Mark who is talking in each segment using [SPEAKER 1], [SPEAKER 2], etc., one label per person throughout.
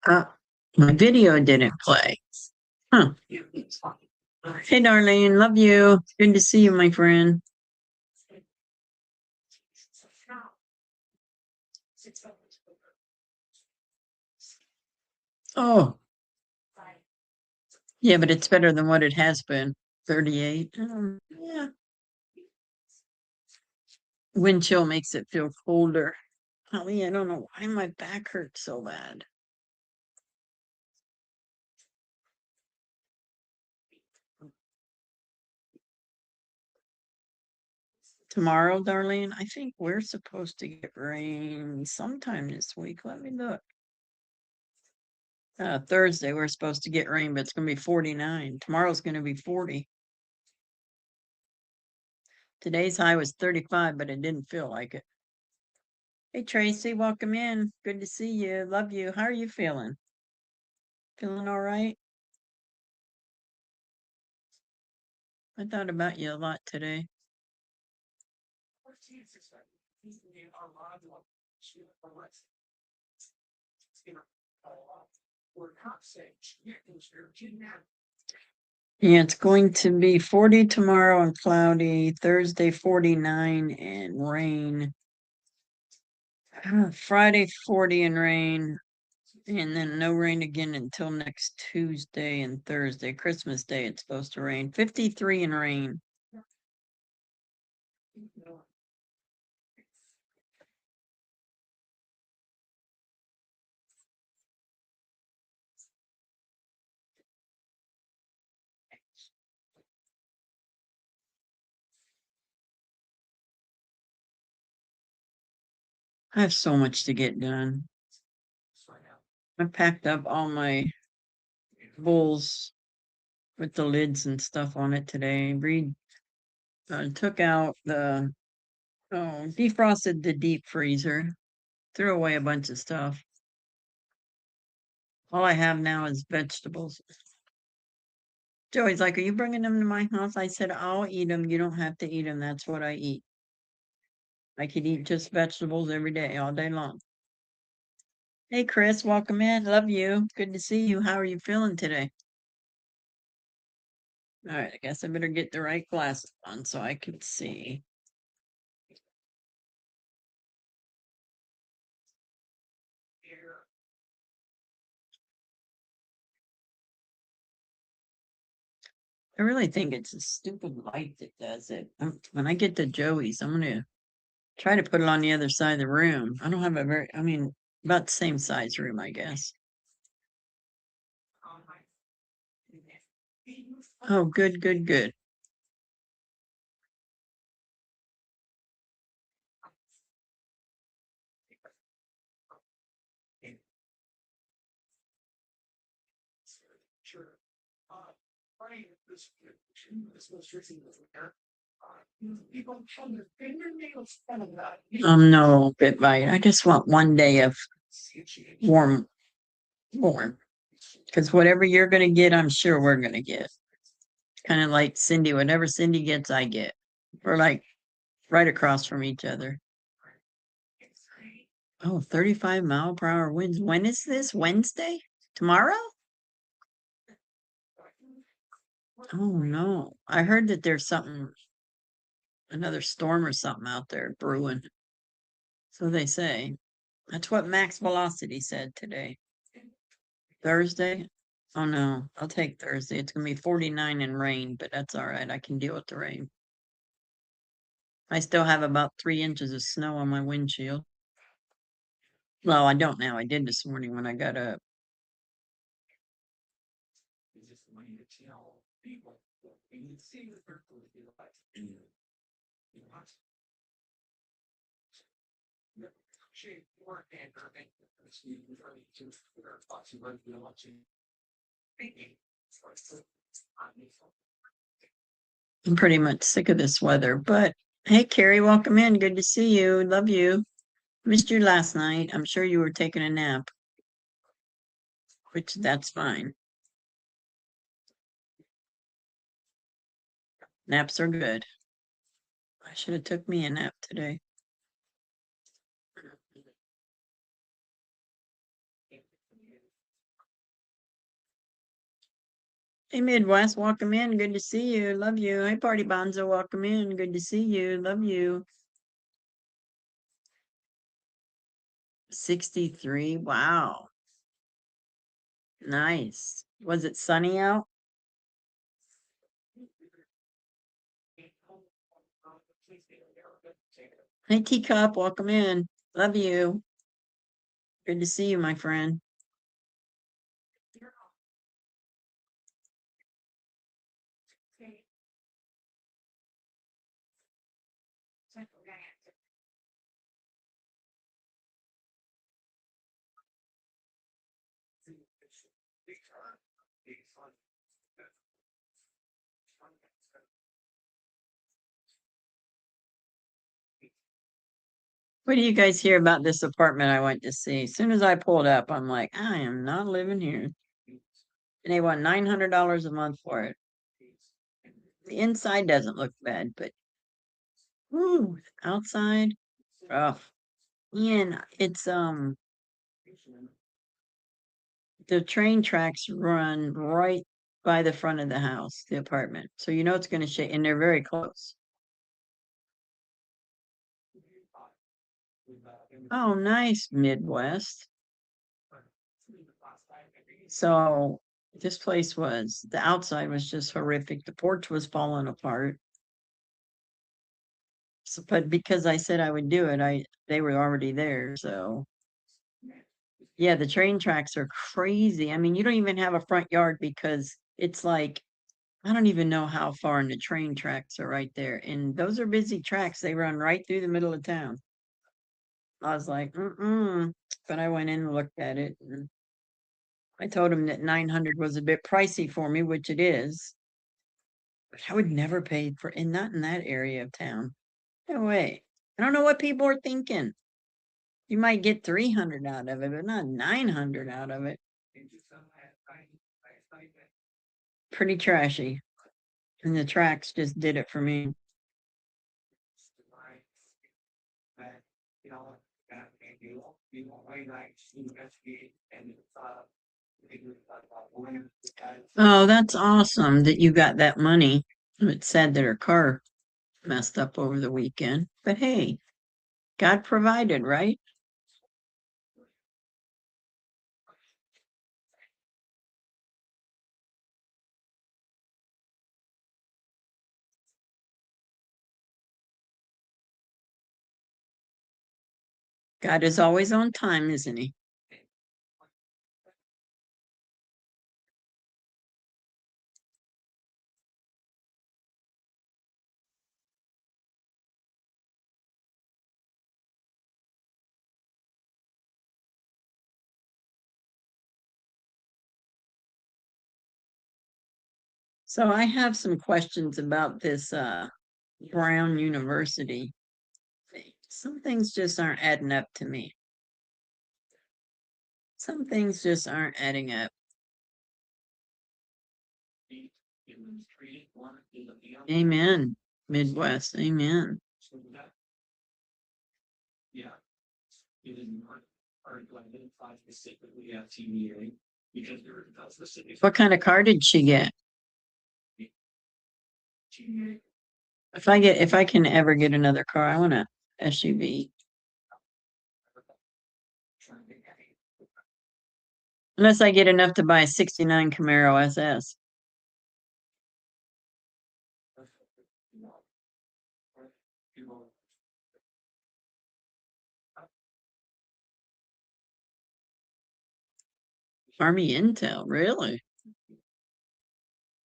[SPEAKER 1] Uh, my video didn't play. Huh. Hey, Darlene, love you. Good to see you, my friend. Oh, yeah, but it's better than what it has been. 38. Yeah. Wind chill makes it feel colder. Holly, I don't know why my back hurts so bad. Tomorrow, Darlene, I think we're supposed to get rain sometime this week. Let me look. Thursday, we're supposed to get rain, but it's going to be 49. Tomorrow's going to be 40. Today's high was 35, but it didn't feel like it. Hey, Tracy, welcome in. Good to see you. Love you. How are you feeling? Feeling all right? I thought about you a lot today. Yeah, it's going to be 40 tomorrow and cloudy. Thursday, 49 and rain. Friday, 40 and rain. And then no rain again until next Tuesday and Thursday. Christmas Day, it's supposed to rain. 53 and rain. I have so much to get done. I packed up all my bowls with the lids and stuff on it today. Reed took out defrosted the deep freezer, threw away a bunch of stuff. All I have now is vegetables. Joey's like, "Are you bringing them to my house?" I said, "I'll eat them. You don't have to eat them. That's what I eat. I could eat just vegetables every day, all day long." Hey, Chris, welcome in. Love you. Good to see you. How are you feeling today? All right, I guess I better get the right glasses on so I can see. I really think it's a stupid light that does it. When I get to Joey's, I'm gonna try to put it on the other side of the room. I don't have about the same size room, I guess. Oh, good, good, good. No, bit bite. I just want one day of warm, warm. Because whatever you're gonna get, I'm sure we're gonna get. Kind of like Cindy. Whatever Cindy gets, I get. We're like right across from each other. Oh, 35-mile-per-hour winds. When is this? Wednesday? Tomorrow? Oh no. I heard that there's another storm or something out there brewing. So they say. That's what max velocity said today. Thursday? Oh no, I'll take Thursday. It's gonna be 49 and rain, but that's all right. I can deal with the rain. I still have about 3 inches of snow on my windshield. Well, I don't now. I did this morning when I got up. I'm pretty much sick of this weather, but hey, Carrie, welcome in. Good to see you. Love you. Missed you last night. I'm sure you were taking a nap, which that's fine. Naps are good. I should have took me a nap today. Hey, Midwest, welcome in. Good to see you. Love you. Hi, Party Bonzo. Welcome in. Good to see you. Love you. 63. Wow. Nice. Was it sunny out? Hey, Teacup. Welcome in. Love you. Good to see you, my friend. What do you guys hear about this apartment I went to see? As soon as I pulled up, I'm like, I am not living here. And they want $900 a month for it. The inside doesn't look bad, but whoo, outside, rough. And it's the train tracks run right by the front of the house, the apartment. So you know it's gonna shake, and they're very close. Oh, nice, Midwest. So this place was, the outside was just horrific. The porch was falling apart. So, but because I said I would do it, they were already there. So yeah, the train tracks are crazy. I mean, you don't even have a front yard because it's like, I don't even know how far in the train tracks are right there. And those are busy tracks. They run right through the middle of town. I was like, mm-mm. But I went in and looked at it. And I told him that 900 was a bit pricey for me, which it is. But I would never pay for, and not in that area of town. No way. I don't know what people are thinking. You might get 300 out of it, but not 900 out of it. Pretty trashy. And the tracks just did it for me. Oh, that's awesome that you got that money. It's sad that her car messed up over the weekend, but hey, God provided, right? God is always on time, isn't he? So I have some questions about this Brown University thing. Some things just aren't adding up to me. Some things just aren't adding up. Amen. Midwest. Amen. What kind of car did she get? If I can ever get another car, I want a SUV. Unless I get enough to buy a 69 Camaro SS. Army Intel, really?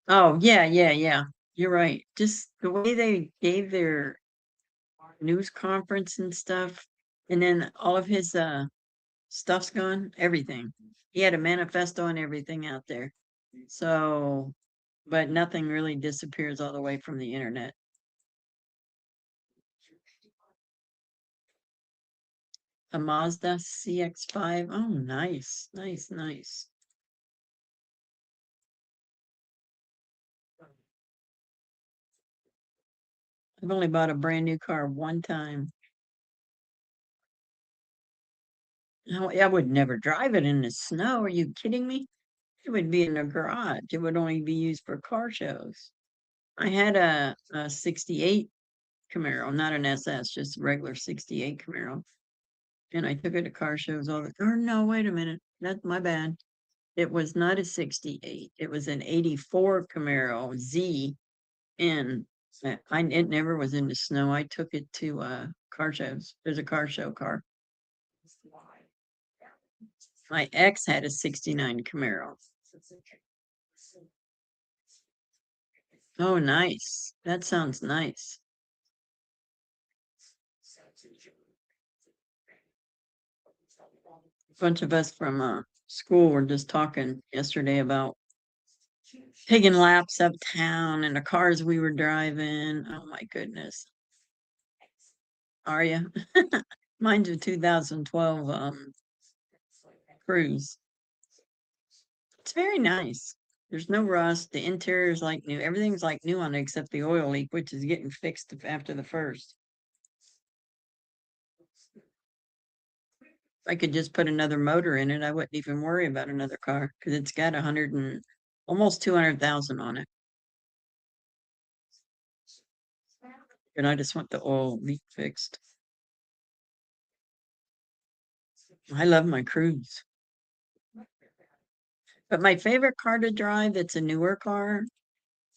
[SPEAKER 1] Oh, yeah, yeah, yeah. You're right. Just the way they gave their news conference and stuff, and then all of his stuff's gone, everything. He had a manifesto and everything out there. So, but nothing really disappears all the way from the internet. A Mazda CX-5. Oh, nice, nice, nice. I've only bought a brand new car one time. No, I would never drive it in the snow. Are you kidding me? It would be in a garage. It would only be used for car shows. I had a 68 Camaro, not an SS, just a regular 68 Camaro. And I took it to car shows all the or no, wait a minute. That's my bad. It was not a 68. It was an 84 Camaro Z. And it never was in the snow. I took it to car shows. There's a car show car. My ex had a 69 Camaro. Oh, nice. That sounds nice. A bunch of us from school were just talking yesterday about taking laps uptown and the cars we were driving. Oh my goodness. Are you? Mine's a 2012 Cruise. It's very nice. There's no rust. The interior is like new. Everything's like new on it except the oil leak, which is getting fixed after the first. If I could just put another motor in it, I wouldn't even worry about another car because it's got 100 and almost 200,000 on it. And I just want the oil leak fixed. I love my Cruise. But my favorite car to drive that's a newer car,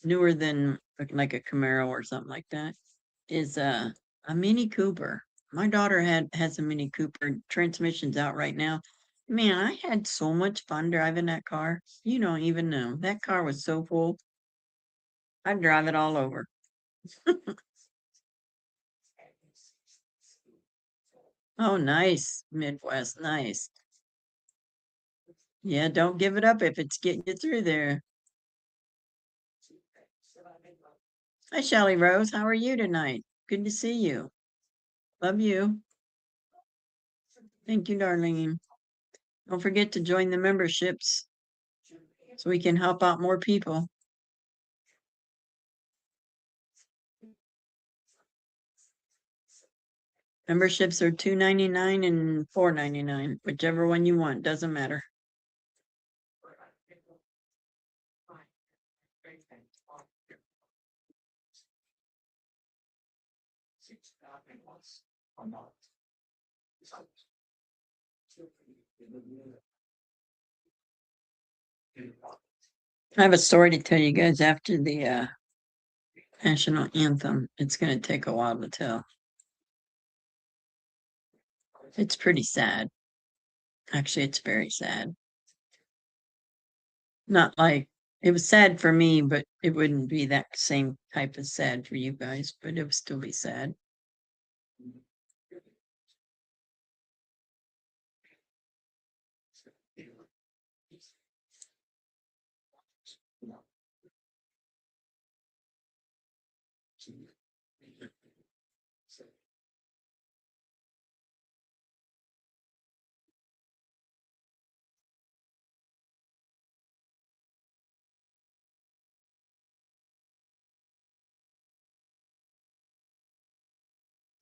[SPEAKER 1] newer than like a Camaro or something like that, is a Mini Cooper. My daughter has a Mini Cooper. Transmission's out right now. Man, I had so much fun driving that car. You don't even know. That car was so cool. I'd drive it all over. Oh, nice. Midwest, nice. Yeah, don't give it up if it's getting you through there. Hi, Shelly Rose. How are you tonight? Good to see you. Love you. Thank you, darling. Don't forget to join the memberships so we can help out more people. Memberships are $2.99 and $4.99, whichever one you want, doesn't matter. I have a story to tell you guys after the national anthem. It's going to take a while to tell. It's pretty sad. Actually, it's very sad. Not like it was sad for me, but it wouldn't be that same type of sad for you guys, but it would still be sad.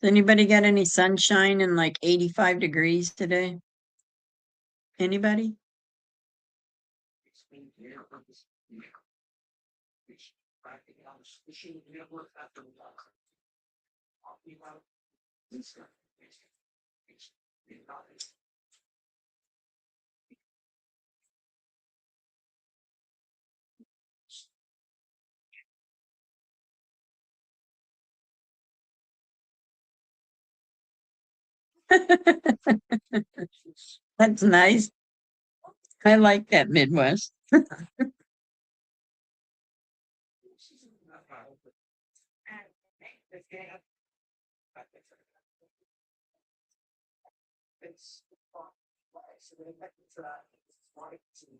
[SPEAKER 1] Has anybody got any sunshine and like 85 degrees today? Anybody? That's nice. I like that Midwest.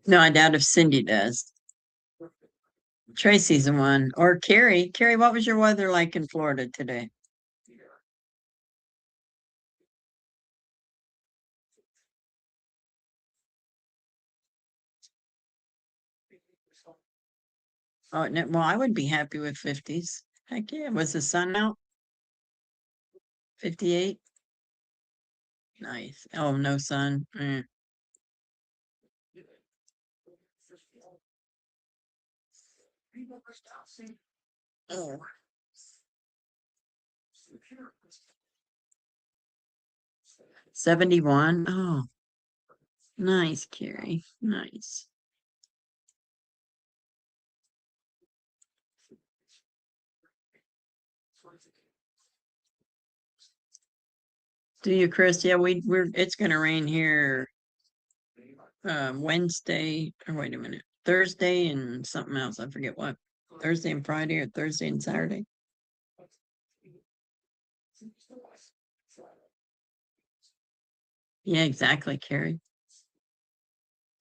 [SPEAKER 1] No, I doubt if Cindy does. Tracy's the one. Or Carrie. Carrie, what was your weather like in Florida today? Oh, no, well, I would be happy with 50s. Heck yeah. Was the sun out? 58? Nice. Oh, no sun. Oh. 71. Oh, nice, Carrie. Nice. Do you, Chris? Yeah, we're it's gonna rain here Wednesday, or wait a minute. Thursday and something else. I forget what. Thursday and Friday, or Thursday and Saturday. Yeah, exactly, Carrie.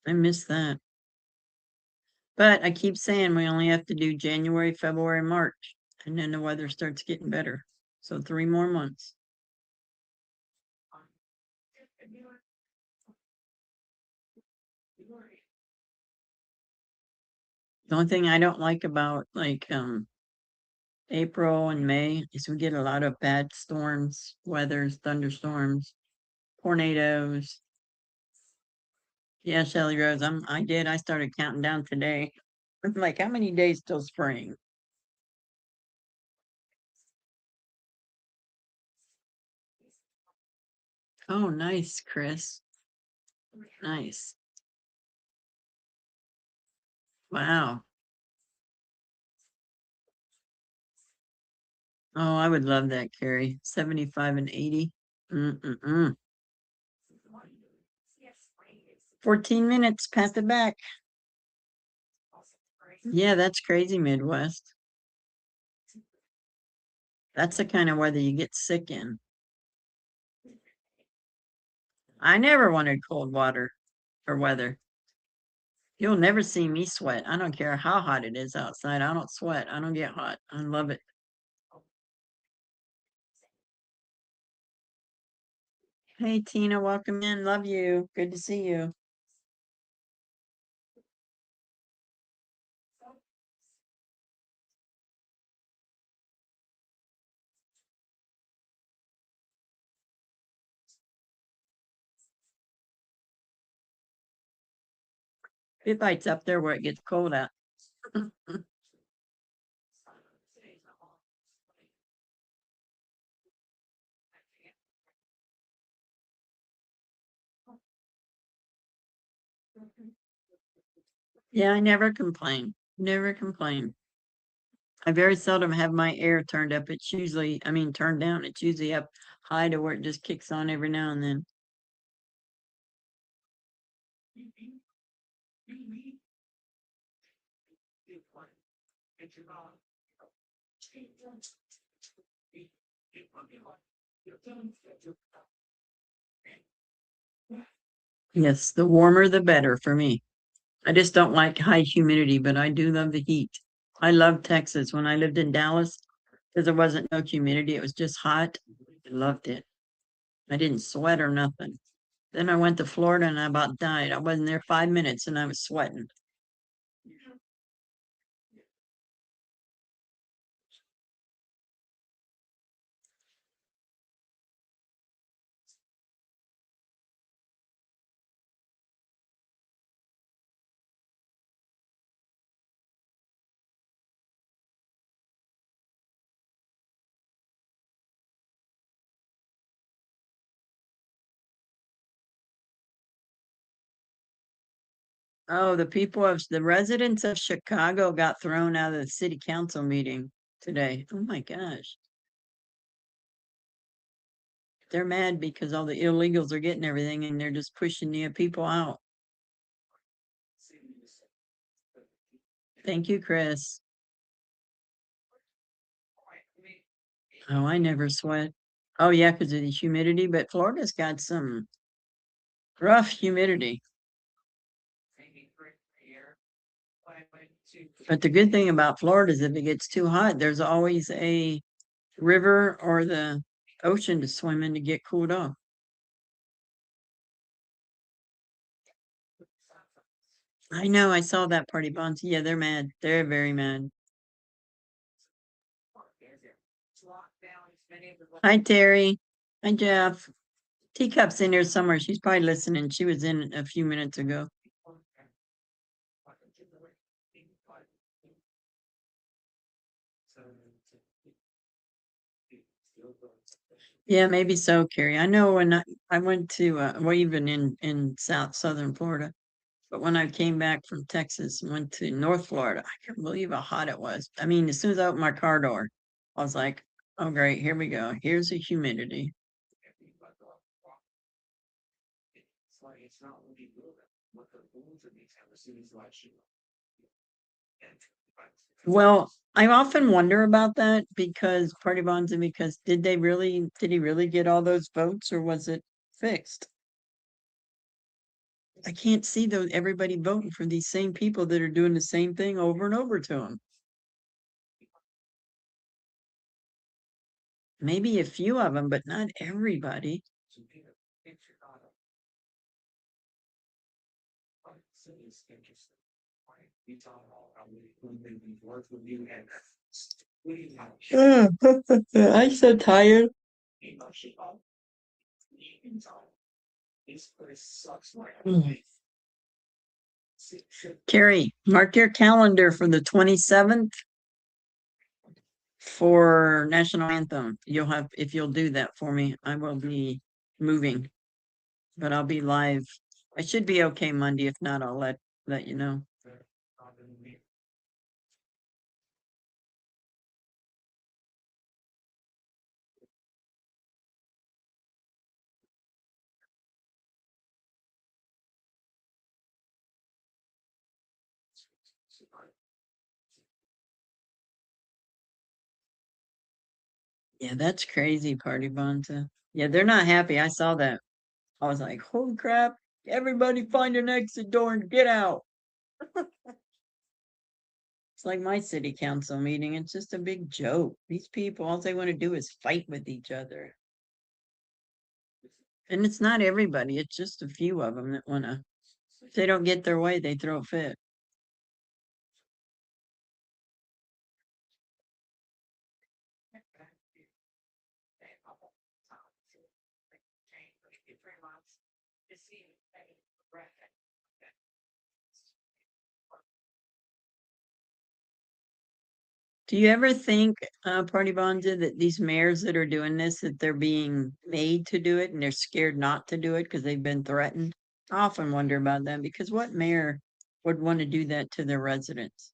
[SPEAKER 1] I miss that. But I keep saying we only have to do January, February, March, and then the weather starts getting better. So 3 more months. The only thing I don't like about like April and May is we get a lot of bad storms, weathers, thunderstorms, tornadoes. Yeah, Shelly Rose, I did. I started counting down today. I'm like, how many days till spring? Oh, nice, Chris. Nice. Wow. Oh, I would love that, Carrie. 75 and 80. Mm-mm-mm. 14 minutes, pass it back. Yeah, that's crazy, Midwest. That's the kind of weather you get sick in. I never wanted cold water or weather. You'll never see me sweat. I don't care how hot it is outside. I don't sweat. I don't get hot. I love it. Hey, Tina, welcome in. Love you. Good to see you. It bites up there where it gets cold out. Yeah, I never complain. Never complain. I very seldom have my air turned up. It's usually, I mean, turned down. It's usually up high to where it just kicks on every now and then. Yes, the warmer the better for me. I just don't like high humidity, but I do love the heat. I love Texas. When I lived in Dallas, because there wasn't no humidity, it was just hot. I loved it. I didn't sweat or nothing. Then I went to Florida and I about died. I wasn't there 5 minutes and I was sweating. Oh, the residents of Chicago got thrown out of the city council meeting today. Oh my gosh. They're mad because all the illegals are getting everything and they're just pushing the people out. Thank you, Chris. Oh, I never sweat. Oh yeah, because of the humidity, but Florida's got some rough humidity. But the good thing about Florida is if it gets too hot, there's always a river or the ocean to swim in to get cooled off. I know, I saw that party bonds. Yeah, they're mad. They're very mad. Hi, Terry. Hi, Jeff. Teacup's in here somewhere. She's probably listening. She was in a few minutes ago. Yeah, maybe so, Carrie. I know when I went to, well, even in southern Florida, but when I came back from Texas and went to North Florida, I couldn't believe how hot it was. I mean, as soon as I opened my car door, I was like, oh, great, here we go. Here's the humidity. Well, I often wonder about that because Party Bonds, because did he really get all those votes or was it fixed? I can't see those everybody voting for these same people that are doing the same thing over and over to them. Maybe a few of them, but not everybody. I'm so tired. Mm. Carrie, mark your calendar for the 27th for National Anthem. If you'll do that for me, I will be moving, but I'll be live. I should be okay Monday. If not, I'll let you know. Yeah, that's crazy, Party Bonza. Yeah, they're not happy. I saw that. I was like, holy crap, everybody find an exit door and get out. It's like my city council meeting. It's just a big joke. These people, all they want to do is fight with each other. And it's not everybody, it's just a few of them that want to, if they don't get their way, they throw a fit. Do you ever think, Party Bonza, that these mayors that are doing this, that they're being made to do it and they're scared not to do it because they've been threatened? I often wonder about that because what mayor would want to do that to their residents?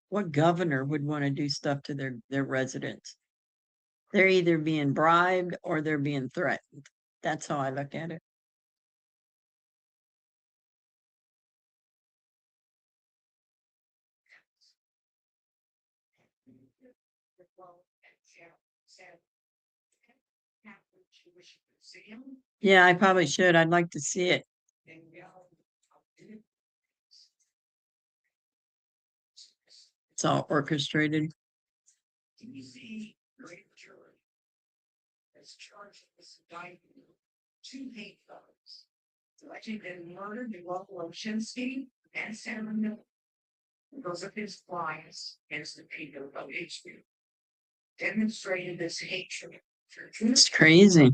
[SPEAKER 1] What governor would want to do stuff to their residents? They're either being bribed or they're being threatened. That's how I look at it. Yeah, I probably should. I'd like to see it. It's all orchestrated. It's crazy.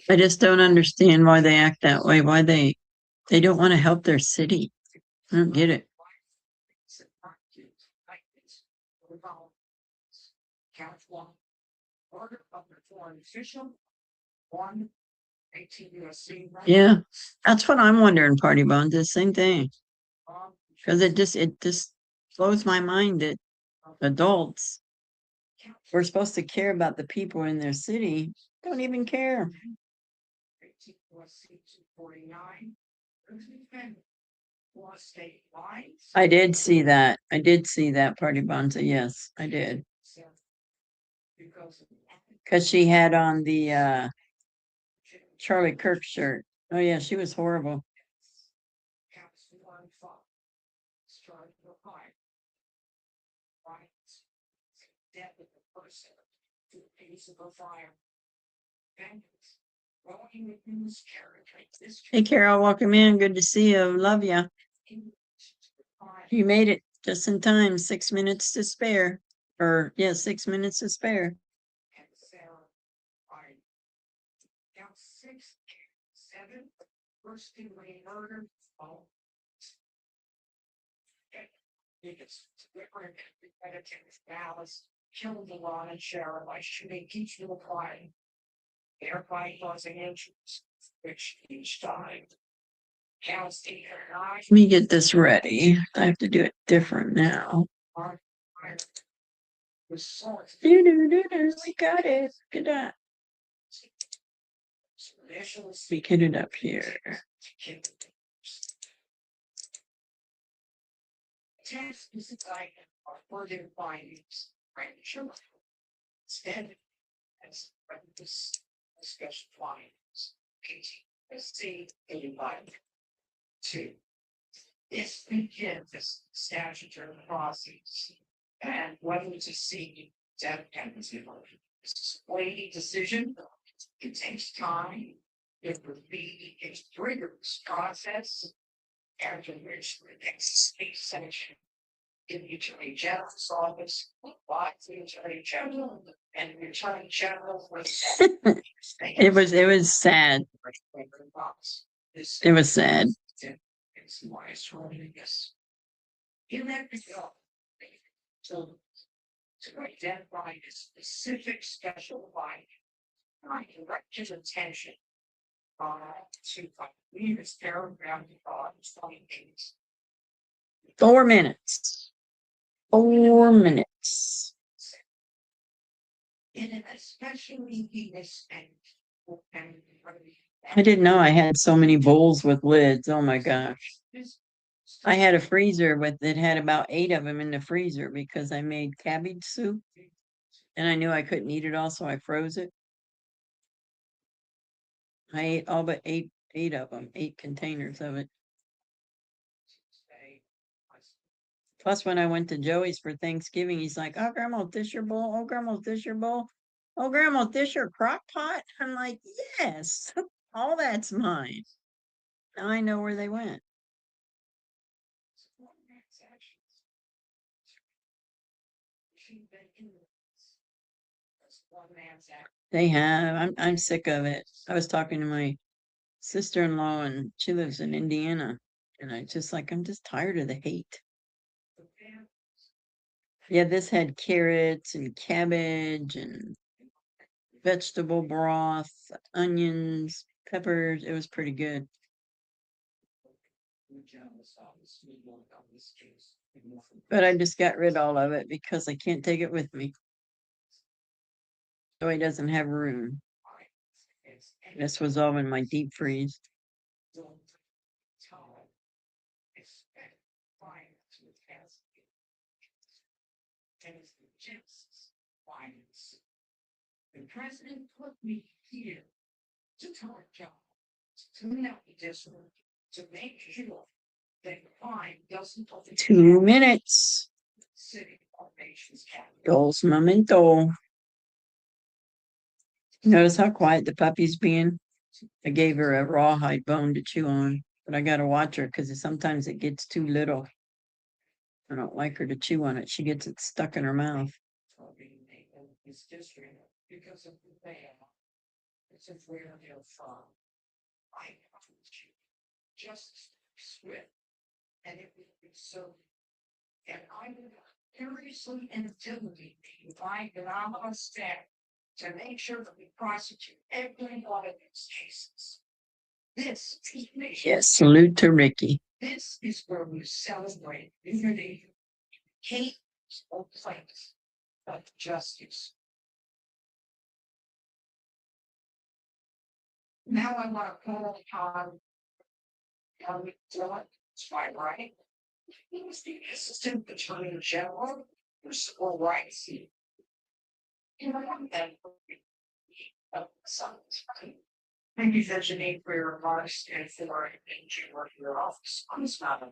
[SPEAKER 1] I just don't understand why they act that way. Why they don't want to help their city. I don't get it. Yeah, that's what I'm wondering, Party Bond. The same thing. Because it just blows my mind that adults who are supposed to care about the people in their city don't even care. I did see that. I did see that, Party Bonza. Yes, I did. Because she had on the Charlie Kirk shirt. Oh yeah, she was horrible. Hey Carol, welcome in. Good to see you. Love you. You made it Just in time, 6 minutes to spare. Or, yeah, 6 minutes to spare.
[SPEAKER 2] And Sarah, I down 6-7, first degree murder. Oh, it's different. Repetitive malice killed the law and sheriff by shooting each little flying. Thereby causing injuries, which each time counts either nine.
[SPEAKER 1] Let me get this ready. I have to do it different now.
[SPEAKER 2] Was salt.
[SPEAKER 1] We got it. Good job. We get it up here.
[SPEAKER 2] Test is indictment or further findings, right? Sure. Instead, as this discussion findings, see invite to. This begins this statutory process and whether to see death penalty. It's a weighty decision. It takes time. It would be a rigorous process after which the next state section in the Attorney General's office, by the Attorney General, and the Attorney General was.
[SPEAKER 1] It was sad. It was sad.
[SPEAKER 2] It's why it's running this. In that regard, so to identify a specific special finding, I direct his attention to leave this paragraph 28.
[SPEAKER 1] 4 minutes. 4 minutes.
[SPEAKER 2] In an especially heinous and
[SPEAKER 1] I didn't know I had so many bowls with lids. Oh my gosh. I had a freezer that had about 8 of them in the freezer because I made cabbage soup and I knew I couldn't eat it all, so I froze it. I ate all but eight of them, 8 containers of it. Plus, when I went to Joey's for Thanksgiving, he's like, "Oh, Grandma, this your bowl? Oh, Grandma, this your bowl? Oh, Grandma, this your crock pot?" I'm like, "Yes, all that's mine." Now I know where they went. They have. I'm sick of it. I was talking to my sister-in-law and she lives in Indiana. And I'm just tired of the hate. Yeah, this had carrots and cabbage and vegetable broth, onions, peppers. It was pretty good. But I just got rid of all of it because I can't take it with me. So he doesn't have room. This was all in my deep freeze.
[SPEAKER 2] The president put me here to tell John to not be disciplined, to make sure that the fine doesn't.
[SPEAKER 1] 2 minutes.
[SPEAKER 2] City formations capital.
[SPEAKER 1] Dos momento. Notice how quiet the puppy's being. I gave her a rawhide bone to chew on, but I gotta watch her because sometimes it gets too little. I don't like her to chew on it. She gets it stuck in her mouth.
[SPEAKER 2] His district because of the ban. It's a where they're from. I just swift, and it would be so. And I would seriously intimidate the phenomenal staff to make sure that we prosecute every one of these cases. This is
[SPEAKER 1] Yes, salute to Ricky.
[SPEAKER 2] This is where we celebrate unity, hate, or place of justice. Now I want to call upon Kelly Dillon, it's my right. He was the Assistant Attorney General for Civil Rights. You know, and thank you, Virginie, for your remarks and for work in your office on this matter.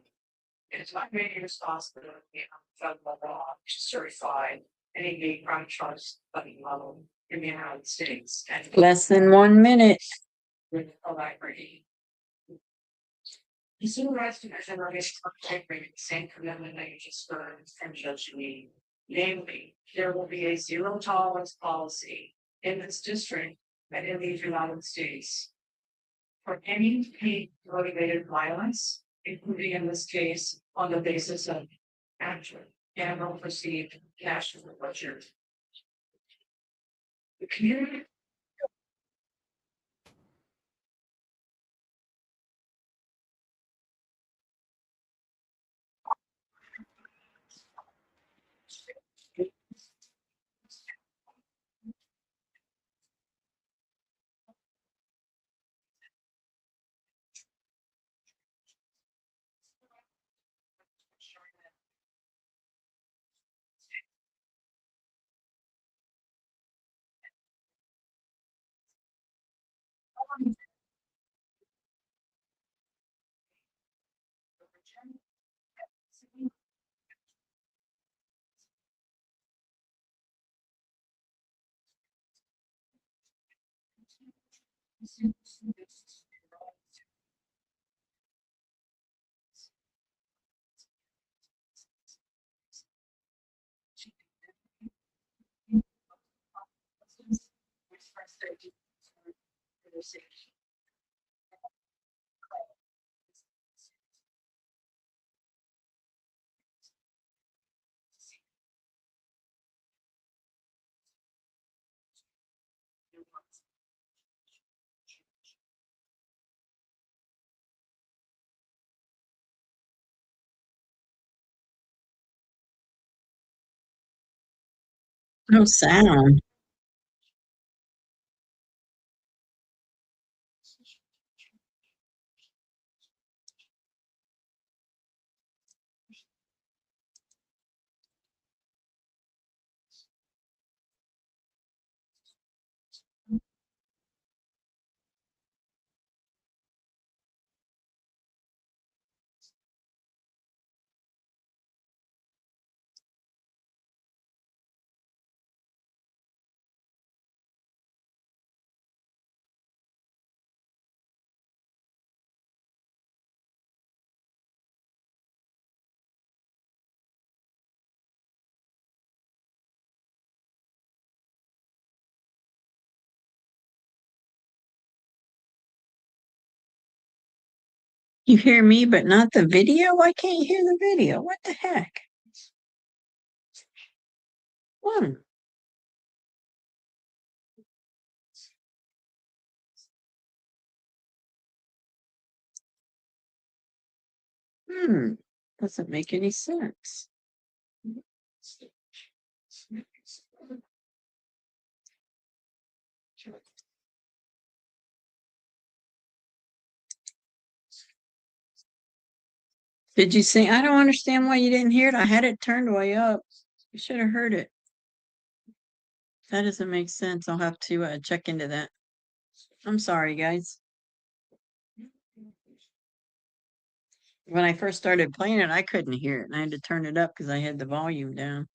[SPEAKER 2] It's my main responsibility on federal law to certify any gay crime charges level in the United States. And
[SPEAKER 1] Less than 1 minute.
[SPEAKER 2] with a library. The supervisor commission remains incorporating the same commitment that you just heard from Judge Lee. Namely, there will be a zero tolerance policy in this district and in the United States. For any hate motivated violence, including in this case on the basis of actual and or perceived cash forfeiture. The community.
[SPEAKER 1] No sound. You hear me, but not the video? I can't hear the video. What the heck? One. Doesn't make any sense. Did you sing? I don't understand why you didn't hear it. I had it turned way up. You should have heard it. That doesn't make sense. I'll have to check into that. I'm sorry, guys. When I first started playing it, I couldn't hear it, and I had to turn it up because I had the volume down.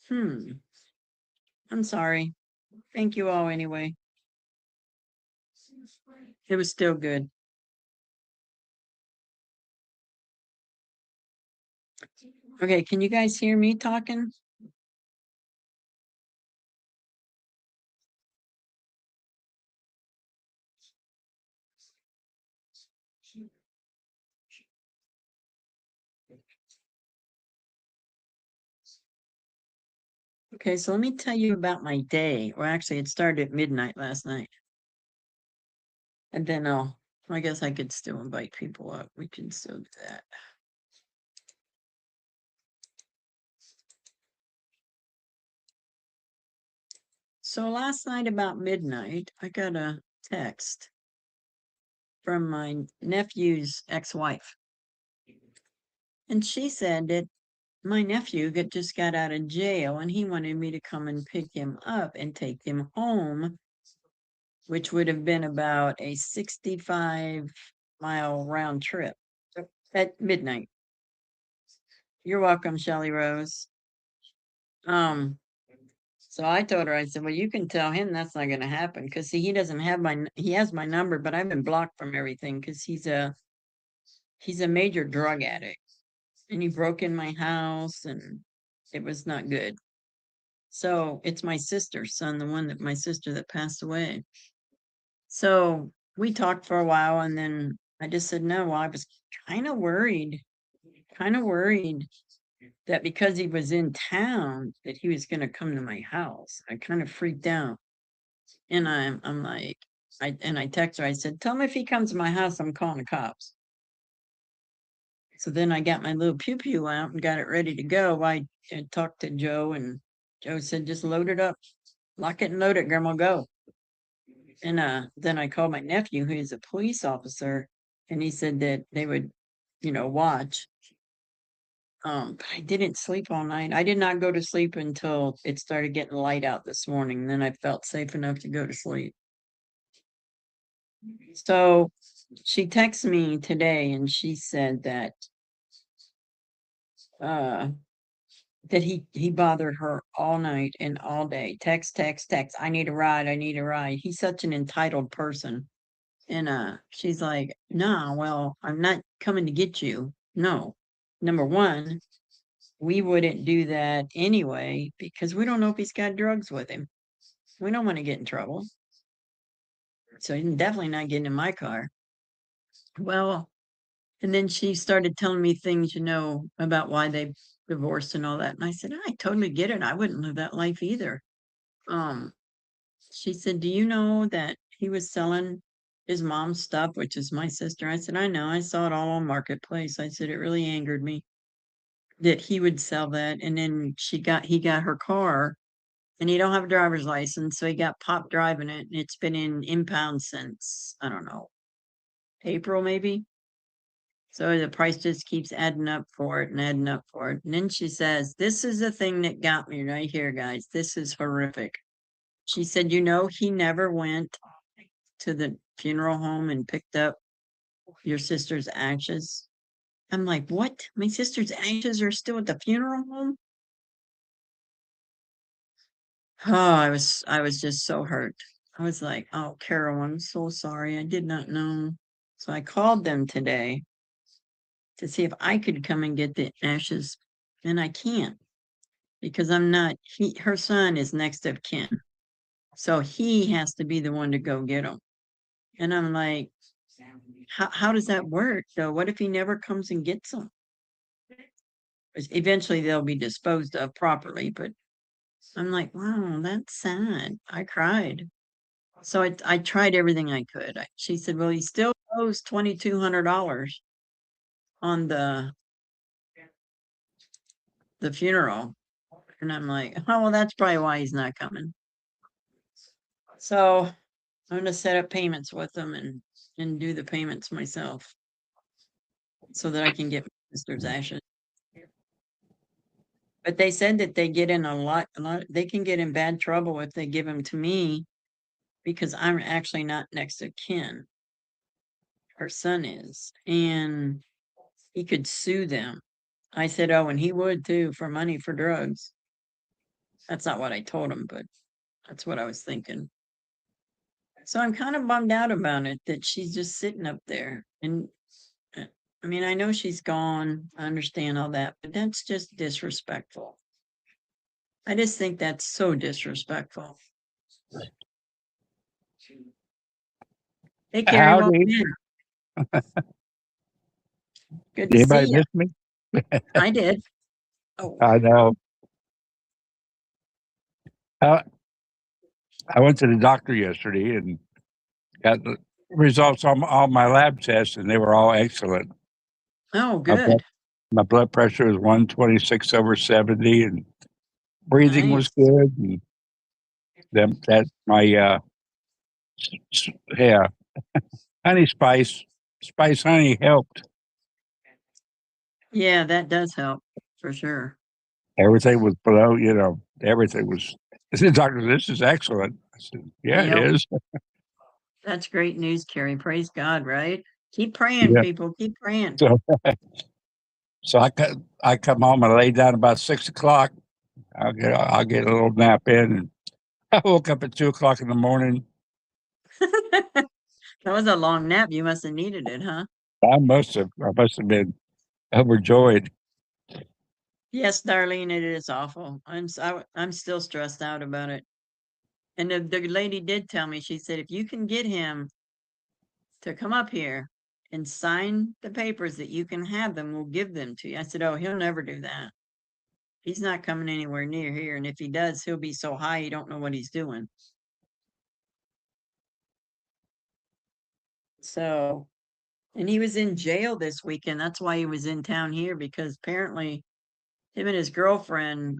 [SPEAKER 1] I'm sorry. Thank you all anyway. It was still good. Okay, can you guys hear me talking? Okay, so let me tell you about my day. Or actually, it started at midnight last night. And then I guess I could still invite people up. We can still do that. So last night about midnight, I got a text from my nephew's ex-wife. And she said that my nephew just got out of jail and he wanted me to come and pick him up and take him home, which would have been about a 65-mile round trip at midnight. You're welcome, Shelly Rose. So I told her, I said, well, you can tell him that's not going to happen because see, he doesn't have he has my number, but I've been blocked from everything because he's a major drug addict and he broke in my house and it was not good. So it's my sister's son, my sister that passed away. So we talked for a while and then I just said, no, well, I was kind of worried that because he was in town that he was going to come to my house. I kind of freaked out. And I'm like, I text her, I said, tell him if he comes to my house, I'm calling the cops. So then I got my little pew pew out and got it ready to go. I talked to Joe and Joe said, just load it up, lock it and load it, Grandma, go. And then I called my nephew, who is a police officer, and he said that they would, watch. But I didn't sleep all night. I did not go to sleep until it started getting light out this morning. Then I felt safe enough to go to sleep. So she texted me today and she said that that he bothered her all night and all day. Text, text, text. I need a ride. I need a ride. He's such an entitled person. And she's like, nah, well, I'm not coming to get you. No. Number one, we wouldn't do that anyway because we don't know if he's got drugs with him. We don't want to get in trouble. So he's definitely not getting in my car. Well, and then she started telling me things, about why they divorced and all that. And I said, I totally get it. I wouldn't live that life either. Um, she said, do you know that he was selling his mom's stuff, which is my sister? I said, I know. I saw it all on Marketplace. I said, it really angered me that he would sell that. And then he got her car and he don't have a driver's license. So he got popped driving it. And it's been in impound since, I don't know, April maybe. So the price just keeps adding up for it and adding up for it. And then she says, this is the thing that got me right here, guys. This is horrific. She said, he never went to the funeral home and picked up your sister's ashes. I'm like, what? My sister's ashes are still at the funeral home? Oh, I was just so hurt. I was like, oh, Carol, I'm so sorry. I did not know. So I called them today to see if I could come and get the ashes, and I can't because I'm not. Her son is next of kin, so he has to be the one to go get them. And I'm like, how does that work though? What if he never comes and gets them? Eventually, they'll be disposed of properly, but I'm like, wow, that's sad. I cried. So I tried everything I could. She said, well, he still owes $2,200 on the funeral. And I'm like, oh, well, that's probably why he's not coming. So I'm going to set up payments with them and do the payments myself so that I can get my sister's ashes. But they said that they get in a lot, they can get in bad trouble if they give them to me because I'm actually not next of kin. Her son is, and he could sue them. I said, oh, and he would too for money for drugs. That's not what I told him, but that's what I was thinking. So I'm kind of bummed out about it that she's just sitting up there. And I mean, I know she's gone. I understand all that, but that's just disrespectful. I just think that's so disrespectful. Hey, Carrie, welcome
[SPEAKER 3] Howdy.
[SPEAKER 1] in. Good to
[SPEAKER 3] Anybody
[SPEAKER 1] see you.
[SPEAKER 3] miss me?
[SPEAKER 1] I did. Oh,
[SPEAKER 3] I know. Uh, I went to the doctor yesterday and got the results on all my lab tests, and they were all excellent.
[SPEAKER 1] oh,
[SPEAKER 3] My blood,
[SPEAKER 1] good.
[SPEAKER 3] my blood pressure was 126/70, and breathing was
[SPEAKER 1] Nice.
[SPEAKER 3] good. And that my yeah, honey spice honey helped.
[SPEAKER 1] Yeah, that does help for sure.
[SPEAKER 3] Everything was below, everything was. The doctor said, this is excellent. I said, yeah, it
[SPEAKER 1] Yep.
[SPEAKER 3] is.
[SPEAKER 1] That's great news, Carrie. Praise God, right? Keep praying,
[SPEAKER 3] Yeah.
[SPEAKER 1] people. Keep praying.
[SPEAKER 3] So, so I come home and lay down about 6 o'clock. I'll get a little nap in. And I woke up at 2 o'clock in the morning.
[SPEAKER 1] That was a long nap. You must have needed it, huh?
[SPEAKER 3] I must have been overjoyed.
[SPEAKER 1] Yes, Darlene, it is awful. I'm still stressed out about it. And the lady did tell me, she said, if you can get him to come up here and sign the papers that you can have them, we'll give them to you. I said, oh, he'll never do that. He's not coming anywhere near here. And if he does, he'll be so high, he don't know what he's doing. So, and he was in jail this weekend. That's why he was in town here, because apparently him and his girlfriend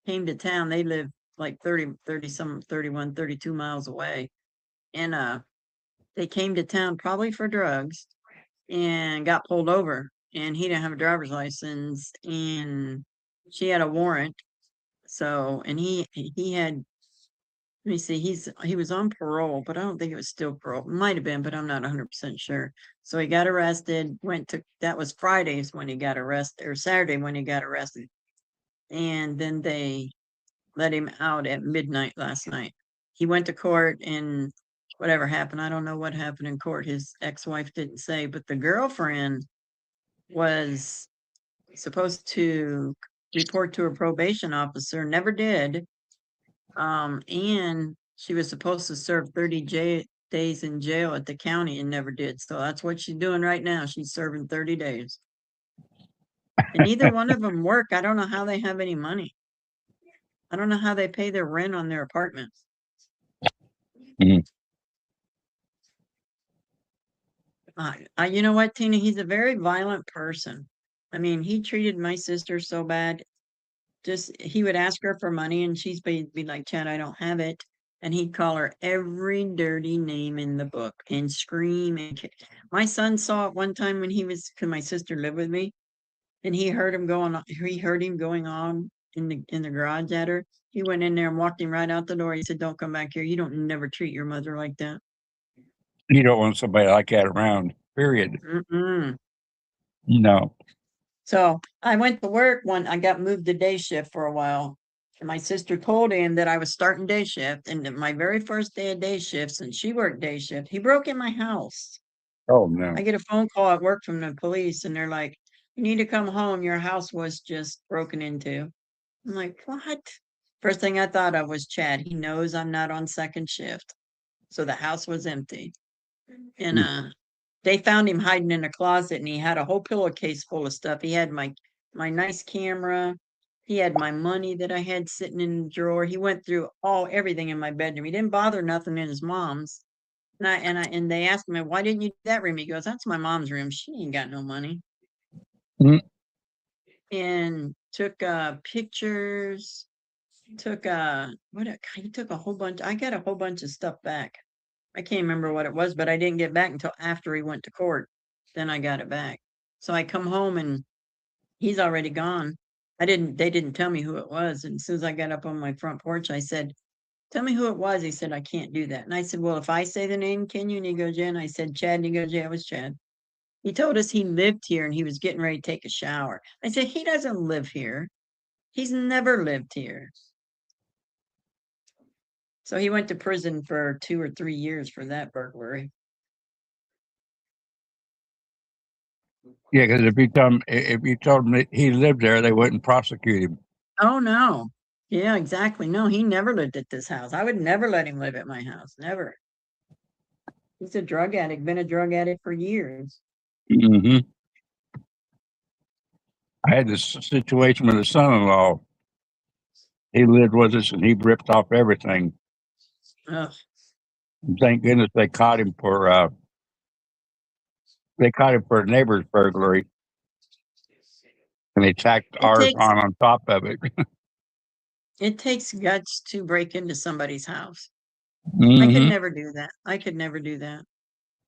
[SPEAKER 1] came to town. They live like 31, 32 miles away. And they came to town probably for drugs and got pulled over. And he didn't have a driver's license, and she had a warrant. So, and he had, let me see, he was on parole, but I don't think it was still parole. Might have been, but I'm not 100% sure. So he got arrested, that was Fridays when he got arrested, or Saturday when he got arrested. And then they let him out at midnight last night. He went to court, and whatever happened, I don't know what happened in court. His ex-wife didn't say, but the girlfriend was supposed to report to a probation officer, never did. And she was supposed to serve 30 days in jail at the county and never did. So that's what she's doing right now. She's serving 30 days. And neither one of them work. I don't know how they have any money. I don't know how they pay their rent on their apartments.
[SPEAKER 3] Mhm.
[SPEAKER 1] You know what, Tina? He's a very violent person. I mean, he treated my sister so bad. Just he would ask her for money, and she'd be like, Chad, I don't have it. And he'd call her every dirty name in the book and scream and kick. My son saw it one time when because my sister lived with me, and he heard him going on in the garage at her. He went in there and walked him right out the door. He said, don't come back here. You don't never treat your mother like that.
[SPEAKER 3] You don't want somebody like that around, period.
[SPEAKER 1] Mm-mm.
[SPEAKER 3] No.
[SPEAKER 1] So I went to work I got moved to day shift for a while. And my sister told him that I was starting day shift. And my very first day of day shifts, and she worked day shift, he broke in my house.
[SPEAKER 3] Oh, no.
[SPEAKER 1] I get a phone call at work from the police, and they're like, you need to come home. Your house was just broken into. I'm like, what? First thing I thought of was Chad. He knows I'm not on second shift. So the house was empty. And they found him hiding in a closet, and he had a whole pillowcase full of stuff. He had my nice camera. He had my money that I had sitting in the drawer. He went through everything in my bedroom. He didn't bother nothing in his mom's. And they asked me, why didn't you do that room? He goes, that's my mom's room. She ain't got no money.
[SPEAKER 3] Mm.
[SPEAKER 1] And took pictures. Took he took a whole bunch. I got a whole bunch of stuff back. I can't remember what it was, but I didn't get back until after he went to court. Then I got it back. So I come home, and he's already gone. They didn't tell me who it was. And as soon as I got up on my front porch, I said, tell me who it was. He said, I can't do that. And I said, well, if I say the name, can you? And he goes, yeah. And I said, Chad. And he goes, yeah, it was Chad. He told us he lived here and he was getting ready to take a shower. I said, he doesn't live here. He's never lived here. So he went to prison for 2 or 3 years for that burglary.
[SPEAKER 3] Yeah, because if you told them that he lived there, they wouldn't prosecute him.
[SPEAKER 1] Oh, no. Yeah, exactly. No, he never lived at this house. I would never let him live at my house. Never. He's a drug addict, been a drug addict for years.
[SPEAKER 3] Mm-hmm. I had this situation with a son-in-law. He lived with us, and he ripped off everything.
[SPEAKER 1] Ugh.
[SPEAKER 3] And thank goodness they caught him for a neighbor's burglary, and they tacked ours on top of it.
[SPEAKER 1] It takes guts to break into somebody's house.
[SPEAKER 3] Mm-hmm.
[SPEAKER 1] I could never do that. I could never do that.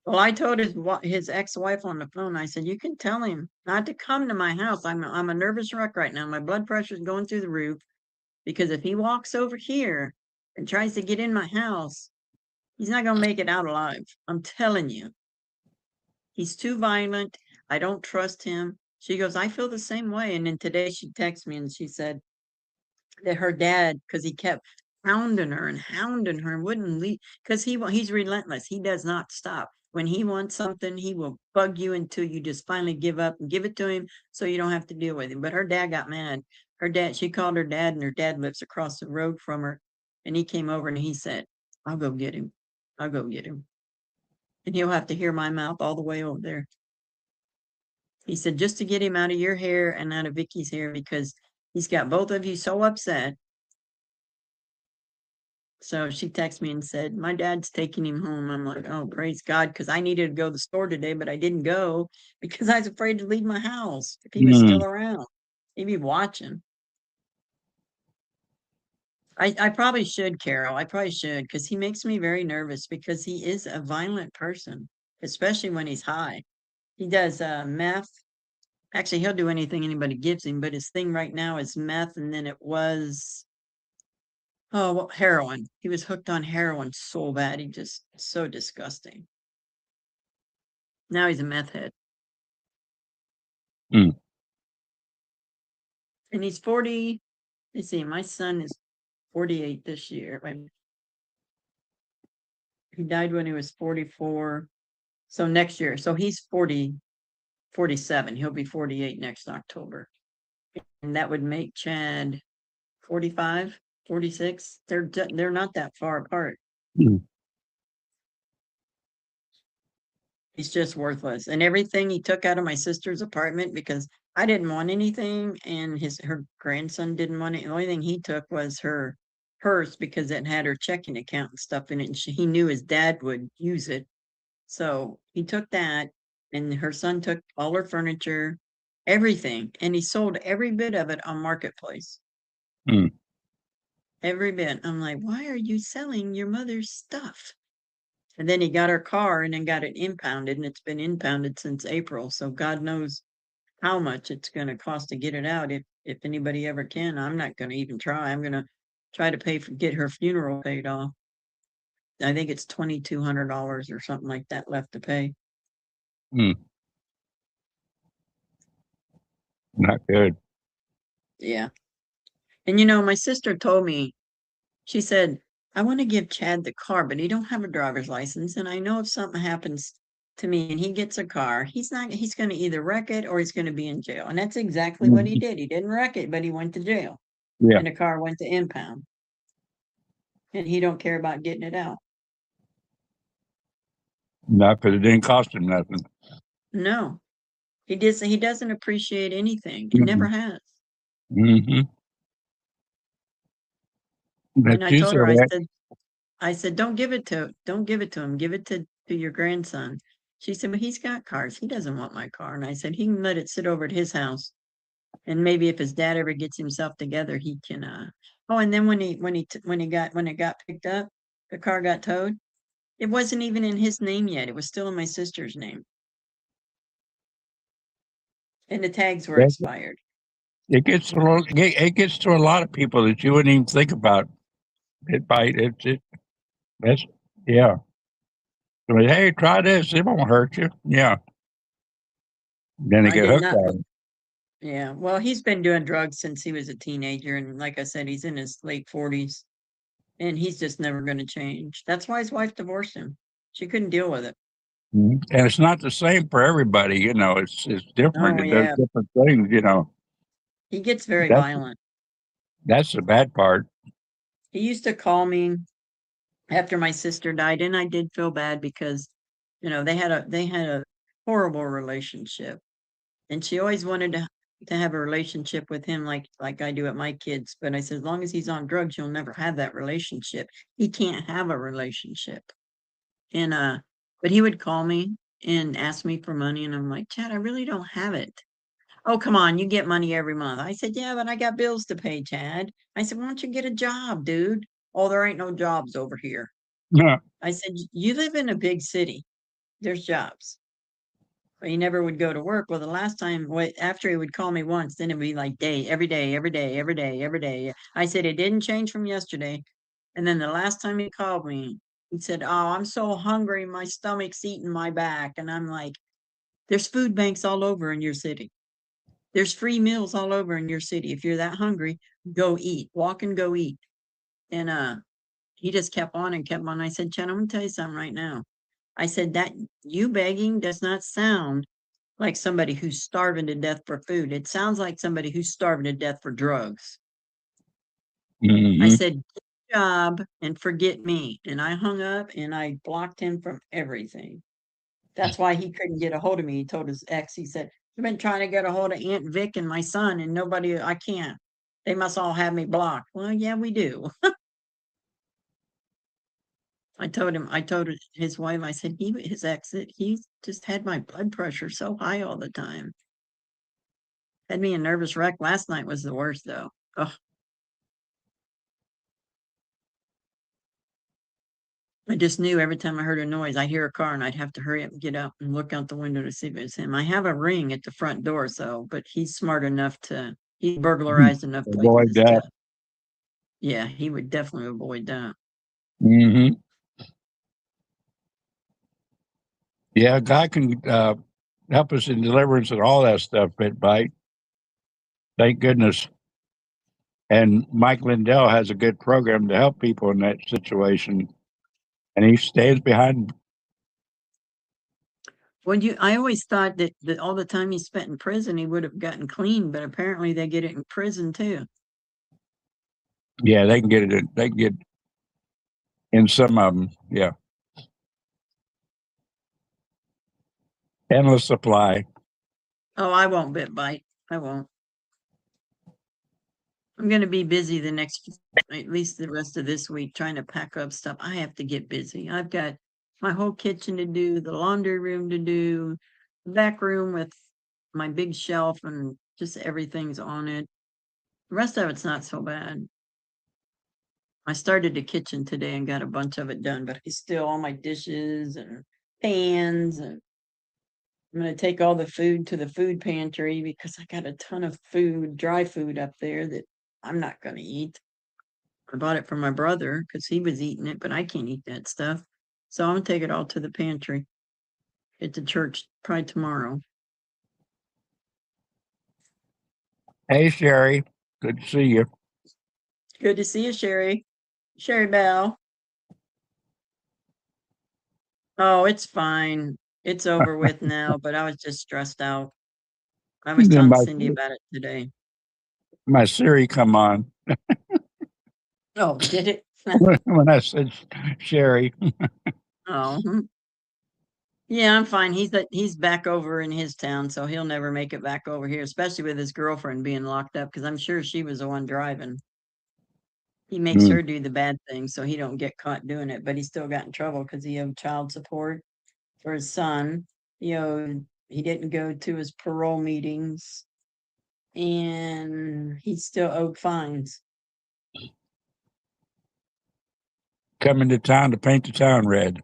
[SPEAKER 1] Well, I told his ex-wife on the phone, I said, you can tell him not to come to my house. I'm a nervous wreck right now. My blood pressure is going through the roof, because if he walks over here and tries to get in my house, he's not going to make it out alive. I'm telling you. He's too violent. I don't trust him. She goes, I feel the same way. And then today she texted me and she said, that her dad, because he kept hounding her and wouldn't leave, because he's relentless. He does not stop. When he wants something, he will bug you until you just finally give up and give it to him so you don't have to deal with him. But her dad got mad. She called her dad, and her dad lives across the road from her. And he came over and he said, I'll go get him. I'll go get him. And he'll have to hear my mouth all the way over there. He said, just to get him out of your hair and out of Vicky's hair, because he's got both of you so upset. So she texted me and said, my dad's taking him home. I'm like, oh, praise God, because I needed to go to the store today, but I didn't go because I was afraid to leave my house if he was still around. He'd be watching. I probably should, Carol. I probably should, because he makes me very nervous because he is a violent person, especially when he's high. He does meth. Actually, he'll do anything anybody gives him, but his thing right now is meth, and then it was heroin. He was hooked on heroin so bad, he just so disgusting. Now he's a meth head.
[SPEAKER 3] Mm.
[SPEAKER 1] And he's 40. Let's see, my son is 48 this year. He died when he was 44. So next year. So he's 47. He'll be 48 next October. And that would make Chad 45, 46. They're not that far apart.
[SPEAKER 3] Mm.
[SPEAKER 1] He's just worthless. And everything he took out of my sister's apartment, because I didn't want anything and her grandson didn't want it. The only thing he took was her purse because it had her checking account and stuff in it, and he knew his dad would use it. So he took that, and her son took all her furniture, everything, and he sold every bit of it on Marketplace.
[SPEAKER 3] Mm.
[SPEAKER 1] Every bit. I'm like, why are you selling your mother's stuff? And then he got her car and then got it impounded, and it's been impounded since April. So God knows how much it's going to cost to get it out. If anybody ever can, I'm not going to even try. I'm going to try to get her funeral paid off. I think it's $2,200 or something like that left to pay.
[SPEAKER 3] Mm. Not good.
[SPEAKER 1] Yeah. And my sister told me, she said, I want to give Chad the car, but he don't have a driver's license. And I know if something happens to me and he gets a car, he's going to either wreck it or he's going to be in jail. And that's exactly what he did. He didn't wreck it, but he went to jail.
[SPEAKER 3] Yeah.
[SPEAKER 1] And the car went to impound. And he don't care about getting it out.
[SPEAKER 3] Not because it didn't cost him nothing.
[SPEAKER 1] No. He doesn't appreciate anything. He never has.
[SPEAKER 3] Mm-hmm.
[SPEAKER 1] And I told her, I said, don't give it to him. Give it to your grandson. She said, but he's got cars. He doesn't want my car. And I said, he can let it sit over at his house. And maybe if his dad ever gets himself together, he can, and then when it got picked up, the car got towed. It wasn't even in his name yet. It was still in my sister's name. And the tags were expired.
[SPEAKER 3] It gets to a lot of people that you wouldn't even think about. That's yeah. I mean, hey, try this. It won't hurt you. Yeah. Then they get hooked on it.
[SPEAKER 1] Yeah. Well, he's been doing drugs since he was a teenager. And like I said, he's in his late 40s. And he's just never going to change. That's why his wife divorced him. She couldn't deal with it.
[SPEAKER 3] And it's not the same for everybody. It's different.
[SPEAKER 1] Oh,
[SPEAKER 3] It does different things.
[SPEAKER 1] He gets very violent.
[SPEAKER 3] That's the bad part.
[SPEAKER 1] He used to call me after my sister died, and I did feel bad because, they had a horrible relationship, and she always wanted to have a relationship with him like I do with my kids. But I said, as long as he's on drugs, you'll never have that relationship. He can't have a relationship. And but he would call me and ask me for money, and I'm like, Chad, I really don't have it. Oh, come on, you get money every month. I said, yeah, but I got bills to pay, Chad. I said, why don't you get a job, dude? Oh, there ain't no jobs over here.
[SPEAKER 3] Yeah.
[SPEAKER 1] I said, you live in a big city. There's jobs. But he never would go to work. Well, the last time, after he would call me once, then it'd be like every day, every day, every day, every day. I said, it didn't change from yesterday. And then the last time he called me, he said, oh, I'm so hungry. My stomach's eating my back. And I'm like, there's food banks all over in your city. There's free meals all over in your city. If you're that hungry, go eat, walk and go eat. And he just kept on and kept on. I said, Chen, I'm gonna tell you something right now. I said that you begging does not sound like somebody who's starving to death for food. It sounds like somebody who's starving to death for drugs. I
[SPEAKER 3] Hmm.
[SPEAKER 1] said, "Good job and forget me." And I hung up and I blocked him from everything. That's why he couldn't get a hold of me. He told his ex, he said, I've been trying to get a hold of Aunt Vic and my son, and nobody, I can't. They must all have me blocked. Well, yeah, we do. I told his wife, I said, his ex, he just had my blood pressure so high all the time. Had me a nervous wreck. Last night was the worst, though. Ugh. I just knew every time I heard a noise, I'd hear a car and I'd have to hurry up and get up and look out the window to see if it was him. I have a ring at the front door, so, but he's smart enough he burglarized enough
[SPEAKER 3] Avoid
[SPEAKER 1] places
[SPEAKER 3] that.
[SPEAKER 1] yeah, he would definitely avoid that.
[SPEAKER 3] Hmm. Yeah, God can help us in deliverance and all that stuff, Bit Bite. Thank goodness. And Mike Lindell has a good program to help people in that situation. And he stays behind.
[SPEAKER 1] I always thought that all the time he spent in prison, he would have gotten clean, but apparently they get it in prison too.
[SPEAKER 3] Yeah, they can get it. They can get in some of them. Yeah. Endless supply.
[SPEAKER 1] Oh, I won't bite. I won't. I'm going to be busy at least the rest of this week, trying to pack up stuff. I have to get busy. I've got my whole kitchen to do, the laundry room to do, the back room with my big shelf and just everything's on it. The rest of it's not so bad. I started the kitchen today and got a bunch of it done, but I still all my dishes and pans, and I'm going to take all the food to the food pantry because I got a ton of food, dry food up there that I'm not going to eat. I bought it for my brother because he was eating it, but I can't eat that stuff. So I'm gonna take it all to the pantry at the church probably tomorrow.
[SPEAKER 3] Hey, Sherry. Good to see you.
[SPEAKER 1] Good to see you, Sherry. Sherry Bell. Oh, it's fine. It's over with now, but I was just stressed out. I was
[SPEAKER 3] Then
[SPEAKER 1] telling Cindy about it today.
[SPEAKER 3] my Siri come on
[SPEAKER 1] Oh, did it?
[SPEAKER 3] when I said Sherry.
[SPEAKER 1] Oh, yeah, I'm fine. He's back over in his town, so he'll never make it back over here, especially with his girlfriend being locked up, because I'm sure she was the one driving. He makes
[SPEAKER 3] Mm,
[SPEAKER 1] her do the bad thing so he don't get caught doing it, but he still got in trouble because he owed child support for his son. He didn't go to his parole meetings and he still owed fines.
[SPEAKER 3] coming to town to paint the town red.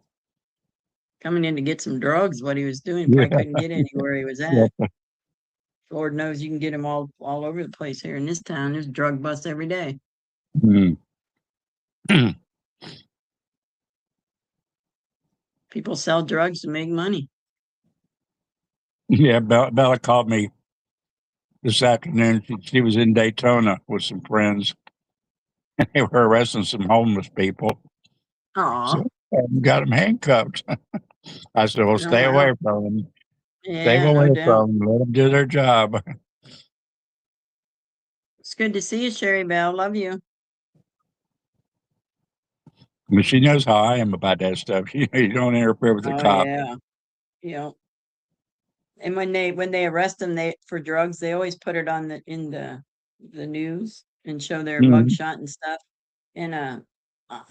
[SPEAKER 1] Coming in to get some drugs, what he was doing,
[SPEAKER 3] Yeah.
[SPEAKER 1] probably couldn't get anywhere he was at.
[SPEAKER 3] Yeah.
[SPEAKER 1] Lord knows you can get him all over the place here in this town. There's drug busts every day.
[SPEAKER 3] Mm.
[SPEAKER 1] People sell drugs to make money.
[SPEAKER 3] Yeah, Bella called me this afternoon. She was in Daytona with some friends. They were arresting some homeless people.
[SPEAKER 1] Aw,
[SPEAKER 3] So got them handcuffed. I said, well,
[SPEAKER 1] oh
[SPEAKER 3] stay away
[SPEAKER 1] well.
[SPEAKER 3] from them. Stay
[SPEAKER 1] Yeah, no
[SPEAKER 3] away
[SPEAKER 1] doubt.
[SPEAKER 3] from them. Let them do their job.
[SPEAKER 1] It's good to see you, Sherry Bell. Love you.
[SPEAKER 3] I mean, she knows how I am about that stuff. You don't interfere with the
[SPEAKER 1] Oh
[SPEAKER 3] cop.
[SPEAKER 1] yeah. Yeah. And when they arrest them for drugs, they always put it on the news and show their
[SPEAKER 3] Mm-hmm.
[SPEAKER 1] mugshot and stuff. And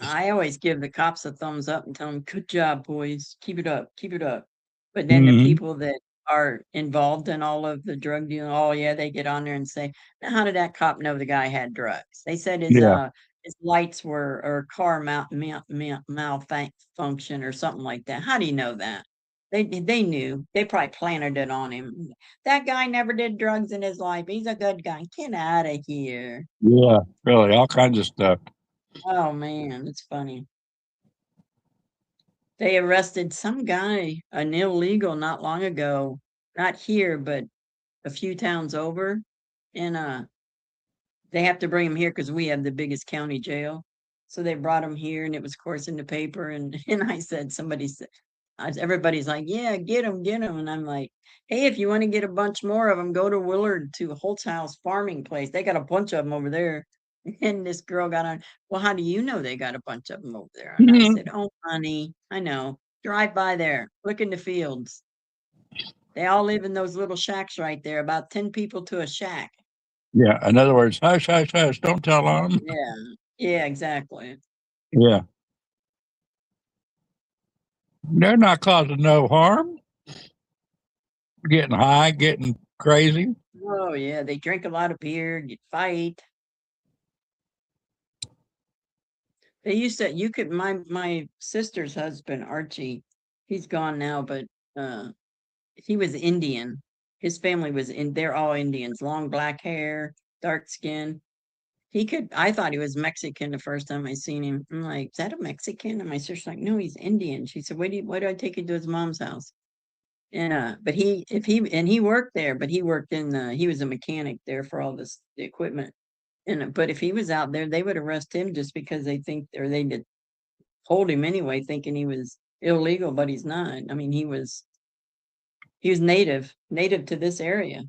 [SPEAKER 1] I always give the cops a thumbs up and tell them, "Good job, boys. Keep it up. Keep it up." But then the
[SPEAKER 3] Mm-hmm.
[SPEAKER 1] people that are involved in all of the drug dealing, oh yeah, they get on there and say, "Now, how did that cop know the guy had drugs?" They said
[SPEAKER 3] Yeah.
[SPEAKER 1] his lights were or car malfunction or something like that. How do you know that? They knew. They probably planted it on him. That guy never did drugs in his life. He's a good guy. Get out of here.
[SPEAKER 3] Yeah. Really, all kinds of stuff.
[SPEAKER 1] Oh man, it's funny. They arrested some guy, an illegal, not long ago, not here, but a few towns over. And they have to bring him here because we have the biggest county jail. So they brought him here, and it was, of course, in the paper. And and I said, somebody said, everybody's like, yeah, get him, get him. And I'm like, hey, if you want to get a bunch more of them, go to Willard to Holt's House Farming Place. They got a bunch of them over there. And this girl got on, well, how do you know they got a bunch of them over there? And I said, oh, honey, I know. Drive by there, look in the fields. They all live in those little shacks right there, about 10 people to a shack.
[SPEAKER 3] Yeah. In other words, hush, hush, hush. Don't tell them.
[SPEAKER 1] Yeah. Yeah, exactly.
[SPEAKER 3] Yeah. They're not causing no harm. Getting high, getting crazy.
[SPEAKER 1] Oh, yeah. They drink a lot of beer, get fight. They used to, you could, my sister's husband, Archie, he's gone now, but he was Indian. His family was they're all Indians, long black hair, dark skin. He could, I thought he was Mexican the first time I seen him. I'm like, is that a Mexican? And my sister's like, no, he's Indian. She said, why do I take you to his mom's house? And but he worked there, but he worked in he was a mechanic there for all this the equipment. And but if he was out there, they would arrest him just because they think, or they did hold him anyway, thinking he was illegal, but he's not. I mean, he was native to this area.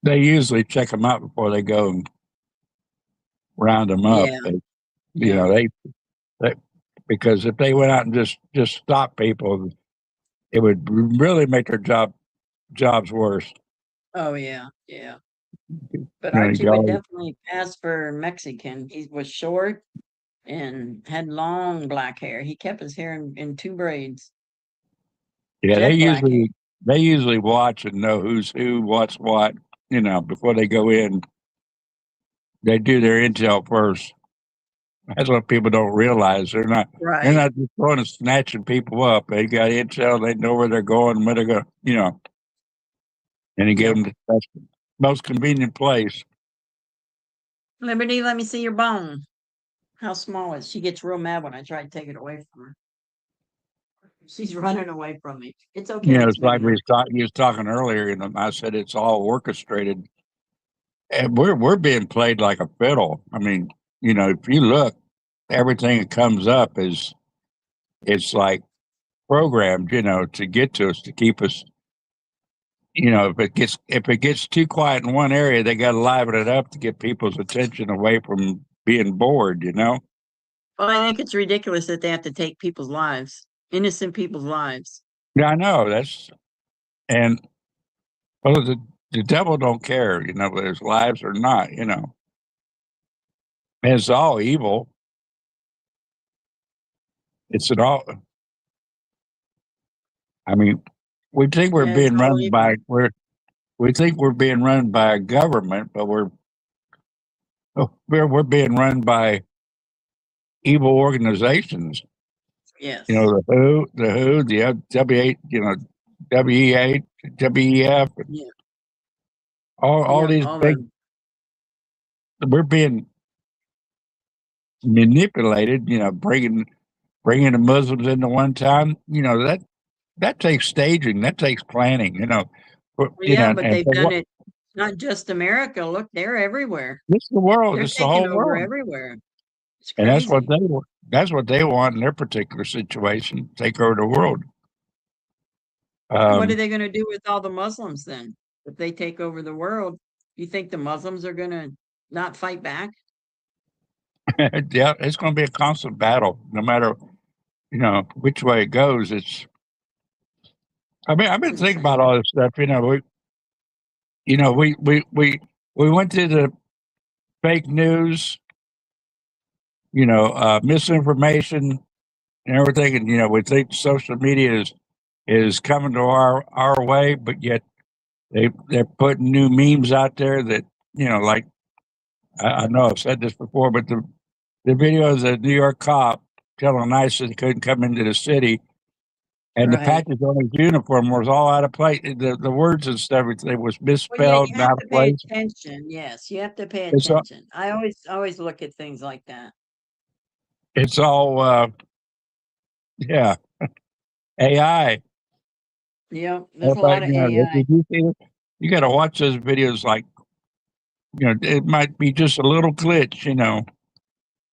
[SPEAKER 3] They usually check them out before they go and round them up.
[SPEAKER 1] Yeah.
[SPEAKER 3] You
[SPEAKER 1] Yeah.
[SPEAKER 3] know, they because if they went out and just stop people, it would really make their jobs worse.
[SPEAKER 1] Oh yeah, yeah. But
[SPEAKER 3] You know,
[SPEAKER 1] Archie would definitely pass for Mexican. He was short and had long black hair. He kept his hair in two braids.
[SPEAKER 3] yeah,
[SPEAKER 1] Jet black hair.
[SPEAKER 3] they usually watch and know who's who, what's what. You know, before they go in, they do their intel first. That's what people don't realize. They're
[SPEAKER 1] Right.
[SPEAKER 3] not just going and snatching people up. They got intel. They know where they're going, where they're going. You know, and you give
[SPEAKER 1] Yep.
[SPEAKER 3] them the most convenient place.
[SPEAKER 1] Liberty, let me see your bone. How small is she? Gets real mad when I try to take it away from her. She's running away from me. It's
[SPEAKER 3] You
[SPEAKER 1] okay,
[SPEAKER 3] know,
[SPEAKER 1] it's
[SPEAKER 3] it's
[SPEAKER 1] big
[SPEAKER 3] like
[SPEAKER 1] enough.
[SPEAKER 3] you was talking earlier, and I said it's all orchestrated, and we're being played like a fiddle. I mean, you know, if you look, everything that comes up is it's like programmed, you know, to get to us, to keep us. You know, if it gets too quiet in one area, they got to liven it up to get people's attention away from being bored. You know.
[SPEAKER 1] Well, I think it's ridiculous that they have to take people's lives, innocent people's lives.
[SPEAKER 3] Yeah, I know that's and well, the devil don't care, you know, whether it's lives or not. You know, and it's all evil. It's an all. I mean, we think we're
[SPEAKER 1] Yeah, it's
[SPEAKER 3] being
[SPEAKER 1] all
[SPEAKER 3] run
[SPEAKER 1] evil.
[SPEAKER 3] by we think we're being run by a government, but we're being run by evil organizations. You
[SPEAKER 1] Yes.
[SPEAKER 3] know, the W8, you know, WEA, WEF,
[SPEAKER 1] Yeah.
[SPEAKER 3] all
[SPEAKER 1] Yep.
[SPEAKER 3] these
[SPEAKER 1] All
[SPEAKER 3] big.
[SPEAKER 1] the
[SPEAKER 3] We're being manipulated. You know, bringing the Muslims into one time. You know that takes staging, that takes planning. You know, you
[SPEAKER 1] yeah,
[SPEAKER 3] know,
[SPEAKER 1] but
[SPEAKER 3] and
[SPEAKER 1] they've
[SPEAKER 3] for
[SPEAKER 1] done
[SPEAKER 3] what
[SPEAKER 1] it not just America. Look, they're everywhere.
[SPEAKER 3] this is the world,
[SPEAKER 1] They're
[SPEAKER 3] this is the
[SPEAKER 1] taking
[SPEAKER 3] whole
[SPEAKER 1] over
[SPEAKER 3] world,
[SPEAKER 1] everywhere. It's
[SPEAKER 3] and that's what
[SPEAKER 1] crazy.
[SPEAKER 3] that's what they want in their particular situation. Take over the world.
[SPEAKER 1] And what are
[SPEAKER 3] Um,
[SPEAKER 1] they going to do with all the Muslims then? If they take over the world, you think the Muslims are going to not fight back?
[SPEAKER 3] yeah, it's going to be a constant battle, no matter you know which way it goes. It's. I mean, I've been thinking
[SPEAKER 1] Insane.
[SPEAKER 3] about all this stuff. You know, we went to the fake news, you know, misinformation and everything, and you know, we think social media is coming to our way, but yet they're putting new memes out there that you know, like I know I've said this before, but the video of the New York cop telling ICE that he couldn't come into the city, and the
[SPEAKER 1] Right.
[SPEAKER 3] patches on his uniform was all out of place. The words and stuff, it was
[SPEAKER 1] Well, yeah,
[SPEAKER 3] misspelled
[SPEAKER 1] you
[SPEAKER 3] and
[SPEAKER 1] have
[SPEAKER 3] out of
[SPEAKER 1] to pay
[SPEAKER 3] place.
[SPEAKER 1] attention. Yes, you have to pay
[SPEAKER 3] It's all
[SPEAKER 1] attention. I always look at things like that.
[SPEAKER 3] it's all yeah, AI.
[SPEAKER 1] Yeah, there's
[SPEAKER 3] If
[SPEAKER 1] a
[SPEAKER 3] I,
[SPEAKER 1] lot of
[SPEAKER 3] you know,
[SPEAKER 1] AI.
[SPEAKER 3] did you see it? You got to watch those videos like it might be just a little glitch,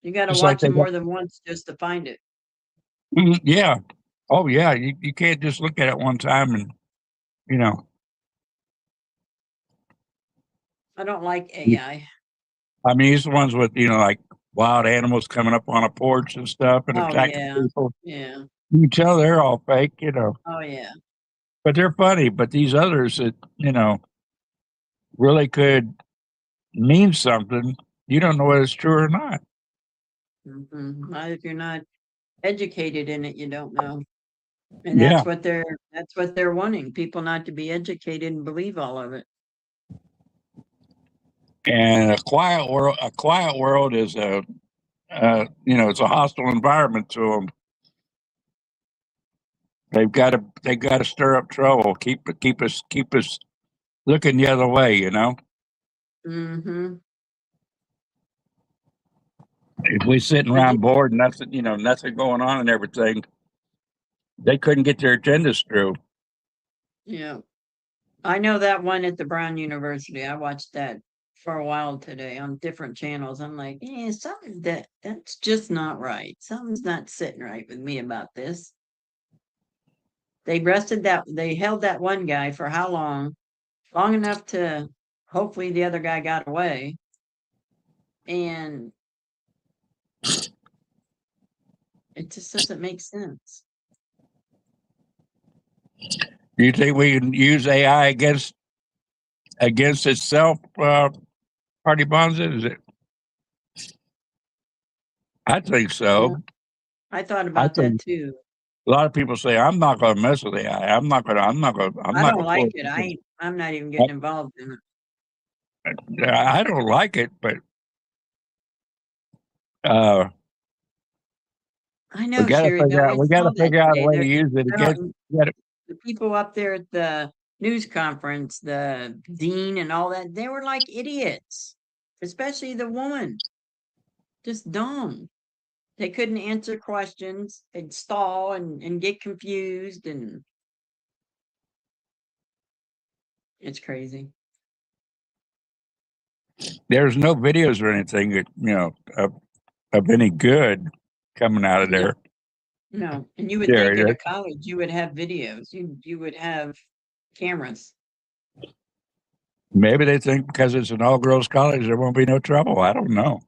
[SPEAKER 1] You got to
[SPEAKER 3] just like
[SPEAKER 1] watch
[SPEAKER 3] they
[SPEAKER 1] it
[SPEAKER 3] got.
[SPEAKER 1] more than once just to find it.
[SPEAKER 3] Yeah. Oh, yeah. You can't just look at it one time and, you know,
[SPEAKER 1] I don't like
[SPEAKER 3] you-
[SPEAKER 1] AI.
[SPEAKER 3] I mean, these are the ones with, like wild animals coming up on a porch and stuff and
[SPEAKER 1] Oh
[SPEAKER 3] attacking
[SPEAKER 1] yeah,
[SPEAKER 3] people.
[SPEAKER 1] yeah.
[SPEAKER 3] You can tell they're all fake.
[SPEAKER 1] Oh yeah.
[SPEAKER 3] But they're funny. But these others that, really could mean something, you don't know whether it's true or not.
[SPEAKER 1] If you're not educated in it, you don't know. And
[SPEAKER 3] Yeah.
[SPEAKER 1] that's what they're wanting, people not to be educated and believe all of it.
[SPEAKER 3] And a quiet world is it's a hostile environment to them. They've got to stir up trouble, keep us looking the other way.
[SPEAKER 1] Mm-hmm.
[SPEAKER 3] If we sitting
[SPEAKER 1] But
[SPEAKER 3] around bored, nothing going on and everything, they couldn't get their agendas through.
[SPEAKER 1] yeah, I know that one at the Brown University. I watched that for a while today on different channels. I'm like, something that's just not right. Something's not sitting right with me about this. They held that one guy for how long? Long enough to hopefully the other guy got away. And it just doesn't make sense.
[SPEAKER 3] Do you think we can use AI against itself? Party bonds it? Is it? I think
[SPEAKER 1] Yeah,
[SPEAKER 3] so.
[SPEAKER 1] I thought
[SPEAKER 3] I
[SPEAKER 1] about that
[SPEAKER 3] think
[SPEAKER 1] too.
[SPEAKER 3] a lot of people say, "I'm not going to mess with AI. I'm not going to. I'm not going. I'm
[SPEAKER 1] I
[SPEAKER 3] not
[SPEAKER 1] don't
[SPEAKER 3] going to
[SPEAKER 1] like
[SPEAKER 3] pull
[SPEAKER 1] it.
[SPEAKER 3] it."
[SPEAKER 1] I'm not even getting involved in it.
[SPEAKER 3] I don't like it, but uh,
[SPEAKER 1] I
[SPEAKER 3] we
[SPEAKER 1] know,
[SPEAKER 3] got to
[SPEAKER 1] Sherry.
[SPEAKER 3] figure
[SPEAKER 1] No,
[SPEAKER 3] out.
[SPEAKER 1] I
[SPEAKER 3] We got to
[SPEAKER 1] saw that
[SPEAKER 3] figure out a
[SPEAKER 1] today.
[SPEAKER 3] way to use it
[SPEAKER 1] I
[SPEAKER 3] against.
[SPEAKER 1] don't,
[SPEAKER 3] We gotta,
[SPEAKER 1] the people up there at the news conference, the dean and all that, they were like idiots, especially the woman, just dumb. They couldn't answer questions. They'd stall and get confused, and it's crazy.
[SPEAKER 3] there's no videos or anything that of any good coming out of
[SPEAKER 1] No,
[SPEAKER 3] there.
[SPEAKER 1] no. And you would think at
[SPEAKER 3] Yeah,
[SPEAKER 1] a college you would have videos. You would have cameras.
[SPEAKER 3] maybe they think because it's an all girls college there won't be no trouble. I don't know.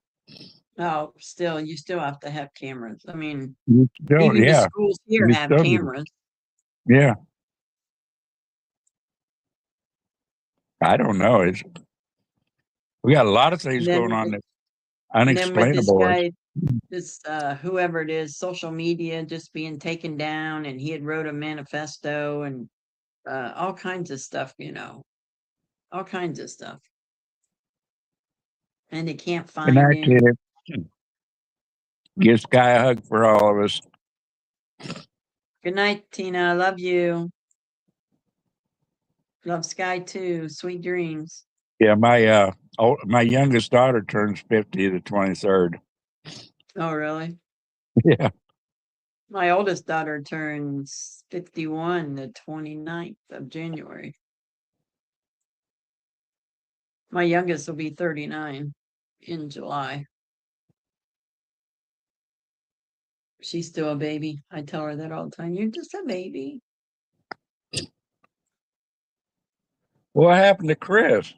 [SPEAKER 1] Oh, still, you still have to have cameras. I mean,
[SPEAKER 3] You don't.
[SPEAKER 1] even the
[SPEAKER 3] Yeah,
[SPEAKER 1] schools here
[SPEAKER 3] you
[SPEAKER 1] have
[SPEAKER 3] still do.
[SPEAKER 1] cameras.
[SPEAKER 3] Yeah, I don't know. We got a lot of
[SPEAKER 1] And
[SPEAKER 3] things
[SPEAKER 1] then
[SPEAKER 3] going on that's
[SPEAKER 1] and then with this
[SPEAKER 3] unexplainable.
[SPEAKER 1] guy, this whoever it is, social media just being taken down, and he had wrote a manifesto and all kinds of stuff, all kinds of stuff. And they can't
[SPEAKER 3] And
[SPEAKER 1] find
[SPEAKER 3] actually,
[SPEAKER 1] him.
[SPEAKER 3] give Sky a hug for all of us.
[SPEAKER 1] Good night, Tina. I love you. Love Sky too. Sweet dreams.
[SPEAKER 3] Yeah, my youngest daughter turns 50 the 23rd.
[SPEAKER 1] Oh, really?
[SPEAKER 3] Yeah,
[SPEAKER 1] My oldest daughter turns 51 the 29th of January. My youngest will be 39 in July. She's still a baby. I tell her that all the time. You're just a baby.
[SPEAKER 3] what happened to Chris?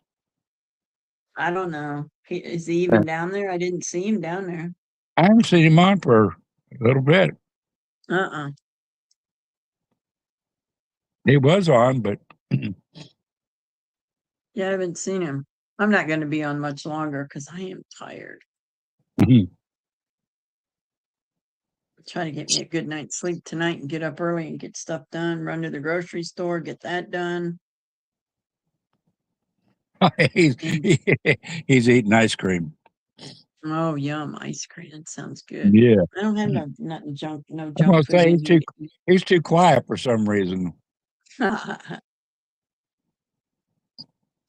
[SPEAKER 1] I don't know. Is he even down there? I didn't see him down there.
[SPEAKER 3] I haven't seen him on for a little bit.
[SPEAKER 1] Uh-uh.
[SPEAKER 3] He was on, but
[SPEAKER 1] Yeah, I haven't seen him. I'm not going to be on much longer because I am tired. Try to get me a good night's sleep tonight and get up early and get stuff done, run to the grocery store, get that done.
[SPEAKER 3] he's
[SPEAKER 1] And
[SPEAKER 3] he's eating ice cream.
[SPEAKER 1] oh, yum, ice cream. That sounds good.
[SPEAKER 3] Yeah,
[SPEAKER 1] I don't have no
[SPEAKER 3] I'm gonna
[SPEAKER 1] junk food
[SPEAKER 3] say
[SPEAKER 1] in here.
[SPEAKER 3] he's too quiet for some reason.
[SPEAKER 1] Is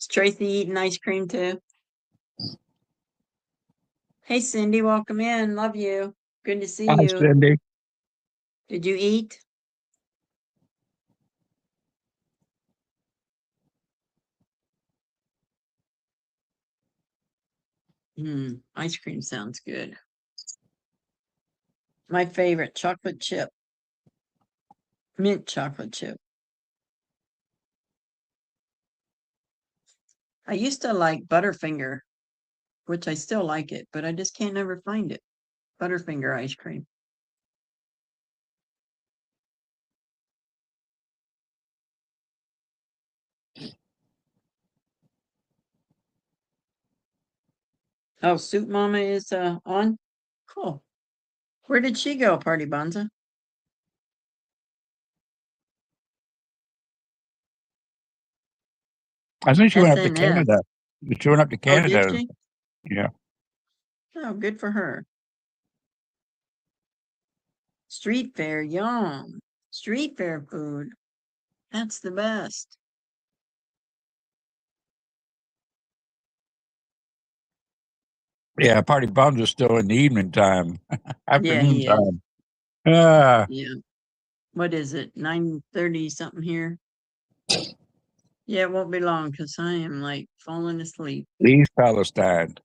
[SPEAKER 1] Tracy eating ice cream too? Hey, Cindy, welcome in. Love you. Good to see
[SPEAKER 3] Hi,
[SPEAKER 1] you.
[SPEAKER 3] Cindy.
[SPEAKER 1] Did you eat? Ice cream sounds good. My favorite, chocolate chip. Mint chocolate chip. I used to like Butterfinger, which I still like it, but I just can't never find it. Butterfinger ice cream. Oh, Soup Mama is on? Cool. Where did she go, Party Bonza?
[SPEAKER 3] I think she went up to
[SPEAKER 1] SNS.
[SPEAKER 3] Canada. She went up to
[SPEAKER 1] Oh, did
[SPEAKER 3] Canada.
[SPEAKER 1] she?
[SPEAKER 3] Yeah.
[SPEAKER 1] Oh, good for her. Street fair, yum. Street fair food. That's the best.
[SPEAKER 3] Yeah, party bums are still in the evening time,
[SPEAKER 1] Yeah,
[SPEAKER 3] afternoon
[SPEAKER 1] he is.
[SPEAKER 3] time. Ah,
[SPEAKER 1] Yeah. What is it? 9:30 something here? Yeah, it won't be long because I am like falling asleep.
[SPEAKER 3] East Palestine.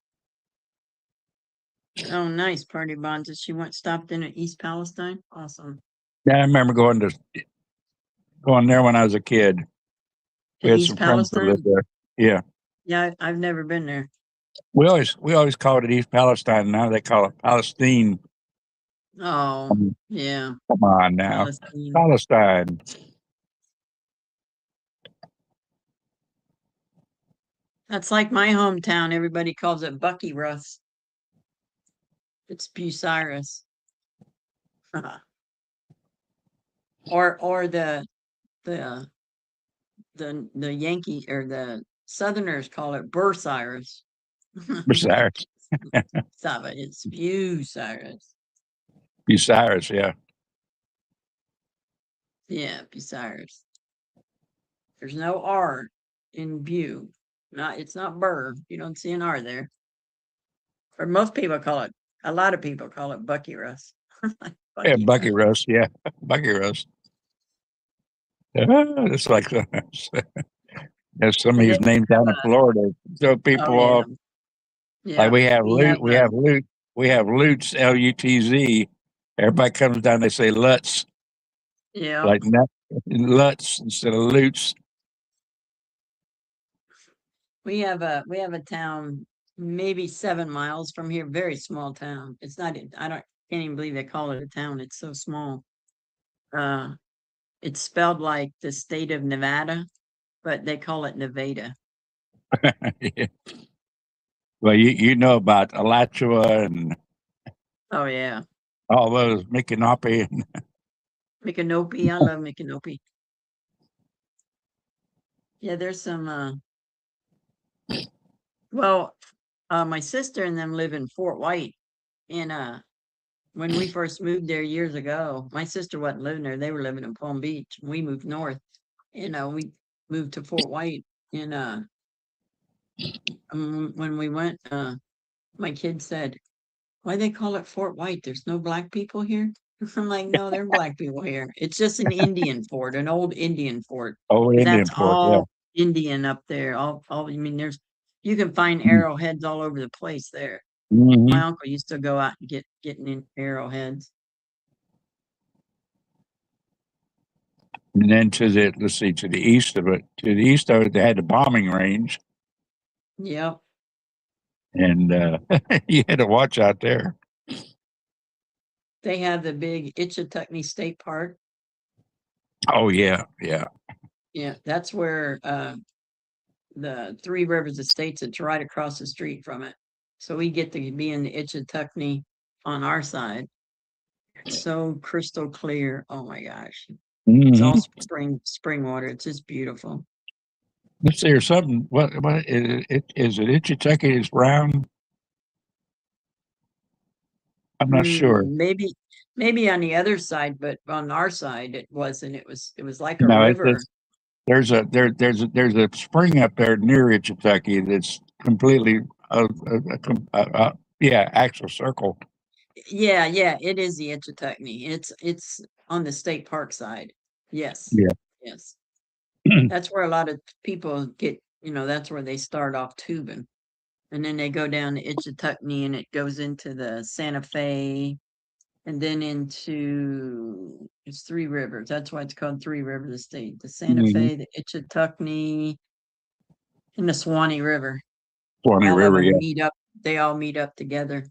[SPEAKER 1] Oh, nice, Party Bonza. She stopped in at East Palestine. Awesome.
[SPEAKER 3] Yeah, I remember going there when I was a kid.
[SPEAKER 1] To
[SPEAKER 3] We had
[SPEAKER 1] East
[SPEAKER 3] some friends that lived
[SPEAKER 1] Palestine?
[SPEAKER 3] there. Yeah,
[SPEAKER 1] Yeah, I've never been there.
[SPEAKER 3] we always called it East Palestine. Now they call it Palestine.
[SPEAKER 1] Oh, yeah,
[SPEAKER 3] Come on now,
[SPEAKER 1] Palestine.
[SPEAKER 3] Palestine.
[SPEAKER 1] That's like my hometown. Everybody calls it Bucky Russ. It's Bucyrus. Or the the Yankee or the Southerners call it Bursyrus.
[SPEAKER 3] Bucyrus.
[SPEAKER 1] Stop it. It's Bucyrus.
[SPEAKER 3] Bucyrus. Yeah.
[SPEAKER 1] Yeah, Bucyrus. There's no R in Bu. It's not Burr. You don't see an R there. Or most people call it. A lot of people call it Bucky Russ.
[SPEAKER 3] Yeah,
[SPEAKER 1] Bucky
[SPEAKER 3] Bucky
[SPEAKER 1] Russ.
[SPEAKER 3] Russ. Yeah, Bucky Russ. It's like there's some of
[SPEAKER 1] And then
[SPEAKER 3] these names down in Florida. So
[SPEAKER 1] oh
[SPEAKER 3] people
[SPEAKER 1] yeah,
[SPEAKER 3] all like
[SPEAKER 1] yeah. We have
[SPEAKER 3] We have Lutz, Lutz. Everybody comes down, they say Lutz,
[SPEAKER 1] yeah.
[SPEAKER 3] like nut, Lutz instead of Lutz.
[SPEAKER 1] We have a town maybe 7 miles from here, very small town. It's not I don't can't even believe they call it a town. It's so small. Uh it's spelled like the state of Nevada, but they call it Nevada.
[SPEAKER 3] Yeah. Well, you know about Alachua and
[SPEAKER 1] Oh yeah.
[SPEAKER 3] all those Micanopy.
[SPEAKER 1] Micanopy. I love Micanopy. Yeah, there's some well, my sister and them live in Fort White. And when we first moved there years ago, my sister wasn't living there. They were living in Palm Beach. We moved north. We moved to Fort White. And when we went, my kid said, "Why they call it Fort White? There's no black people here." I'm like, "No, there are black people here. It's just an Indian fort, an old Indian fort.
[SPEAKER 3] Oh, Indian
[SPEAKER 1] That's
[SPEAKER 3] Fort, yeah.
[SPEAKER 1] all Indian up there. I mean, you can find arrowheads all over the place there.
[SPEAKER 3] Mm-hmm.
[SPEAKER 1] My uncle used to go out and getting in arrowheads.
[SPEAKER 3] And then to the east of it, they had the bombing range,
[SPEAKER 1] Yep.
[SPEAKER 3] and you had to watch out there.
[SPEAKER 1] They have the big Itchituckney State Park.
[SPEAKER 3] Oh yeah, yeah.
[SPEAKER 1] Yeah, that's where the Three Rivers Estates. It's right across the street from it. So we get to be in the Itchituckney on our side. It's so crystal clear. Oh my gosh. It's all
[SPEAKER 3] Hmm.
[SPEAKER 1] spring water. It's just beautiful.
[SPEAKER 3] Let's see, there's something. What is it? Itchitucky is brown. I'm not sure.
[SPEAKER 1] Maybe on the other side, but on our side it wasn't. It was like a
[SPEAKER 3] No,
[SPEAKER 1] river.
[SPEAKER 3] there's a spring up there near Itchitucky that's completely yeah, actual circle.
[SPEAKER 1] Yeah, yeah, it is the Itchituckney. It's on the state park side. Yes.
[SPEAKER 3] Yeah.
[SPEAKER 1] Yes. That's where a lot of people get, that's where they start off tubing. and then they go down to Itchituckney and it goes into the Santa Fe and then into it's Three Rivers. That's why it's called Three Rivers Estate. The Santa
[SPEAKER 3] Mhm.
[SPEAKER 1] Fe, the Itchituckney, and the Swanee River.
[SPEAKER 3] Swanee
[SPEAKER 1] All of
[SPEAKER 3] River,
[SPEAKER 1] them
[SPEAKER 3] yeah.
[SPEAKER 1] meet up. They all meet up together.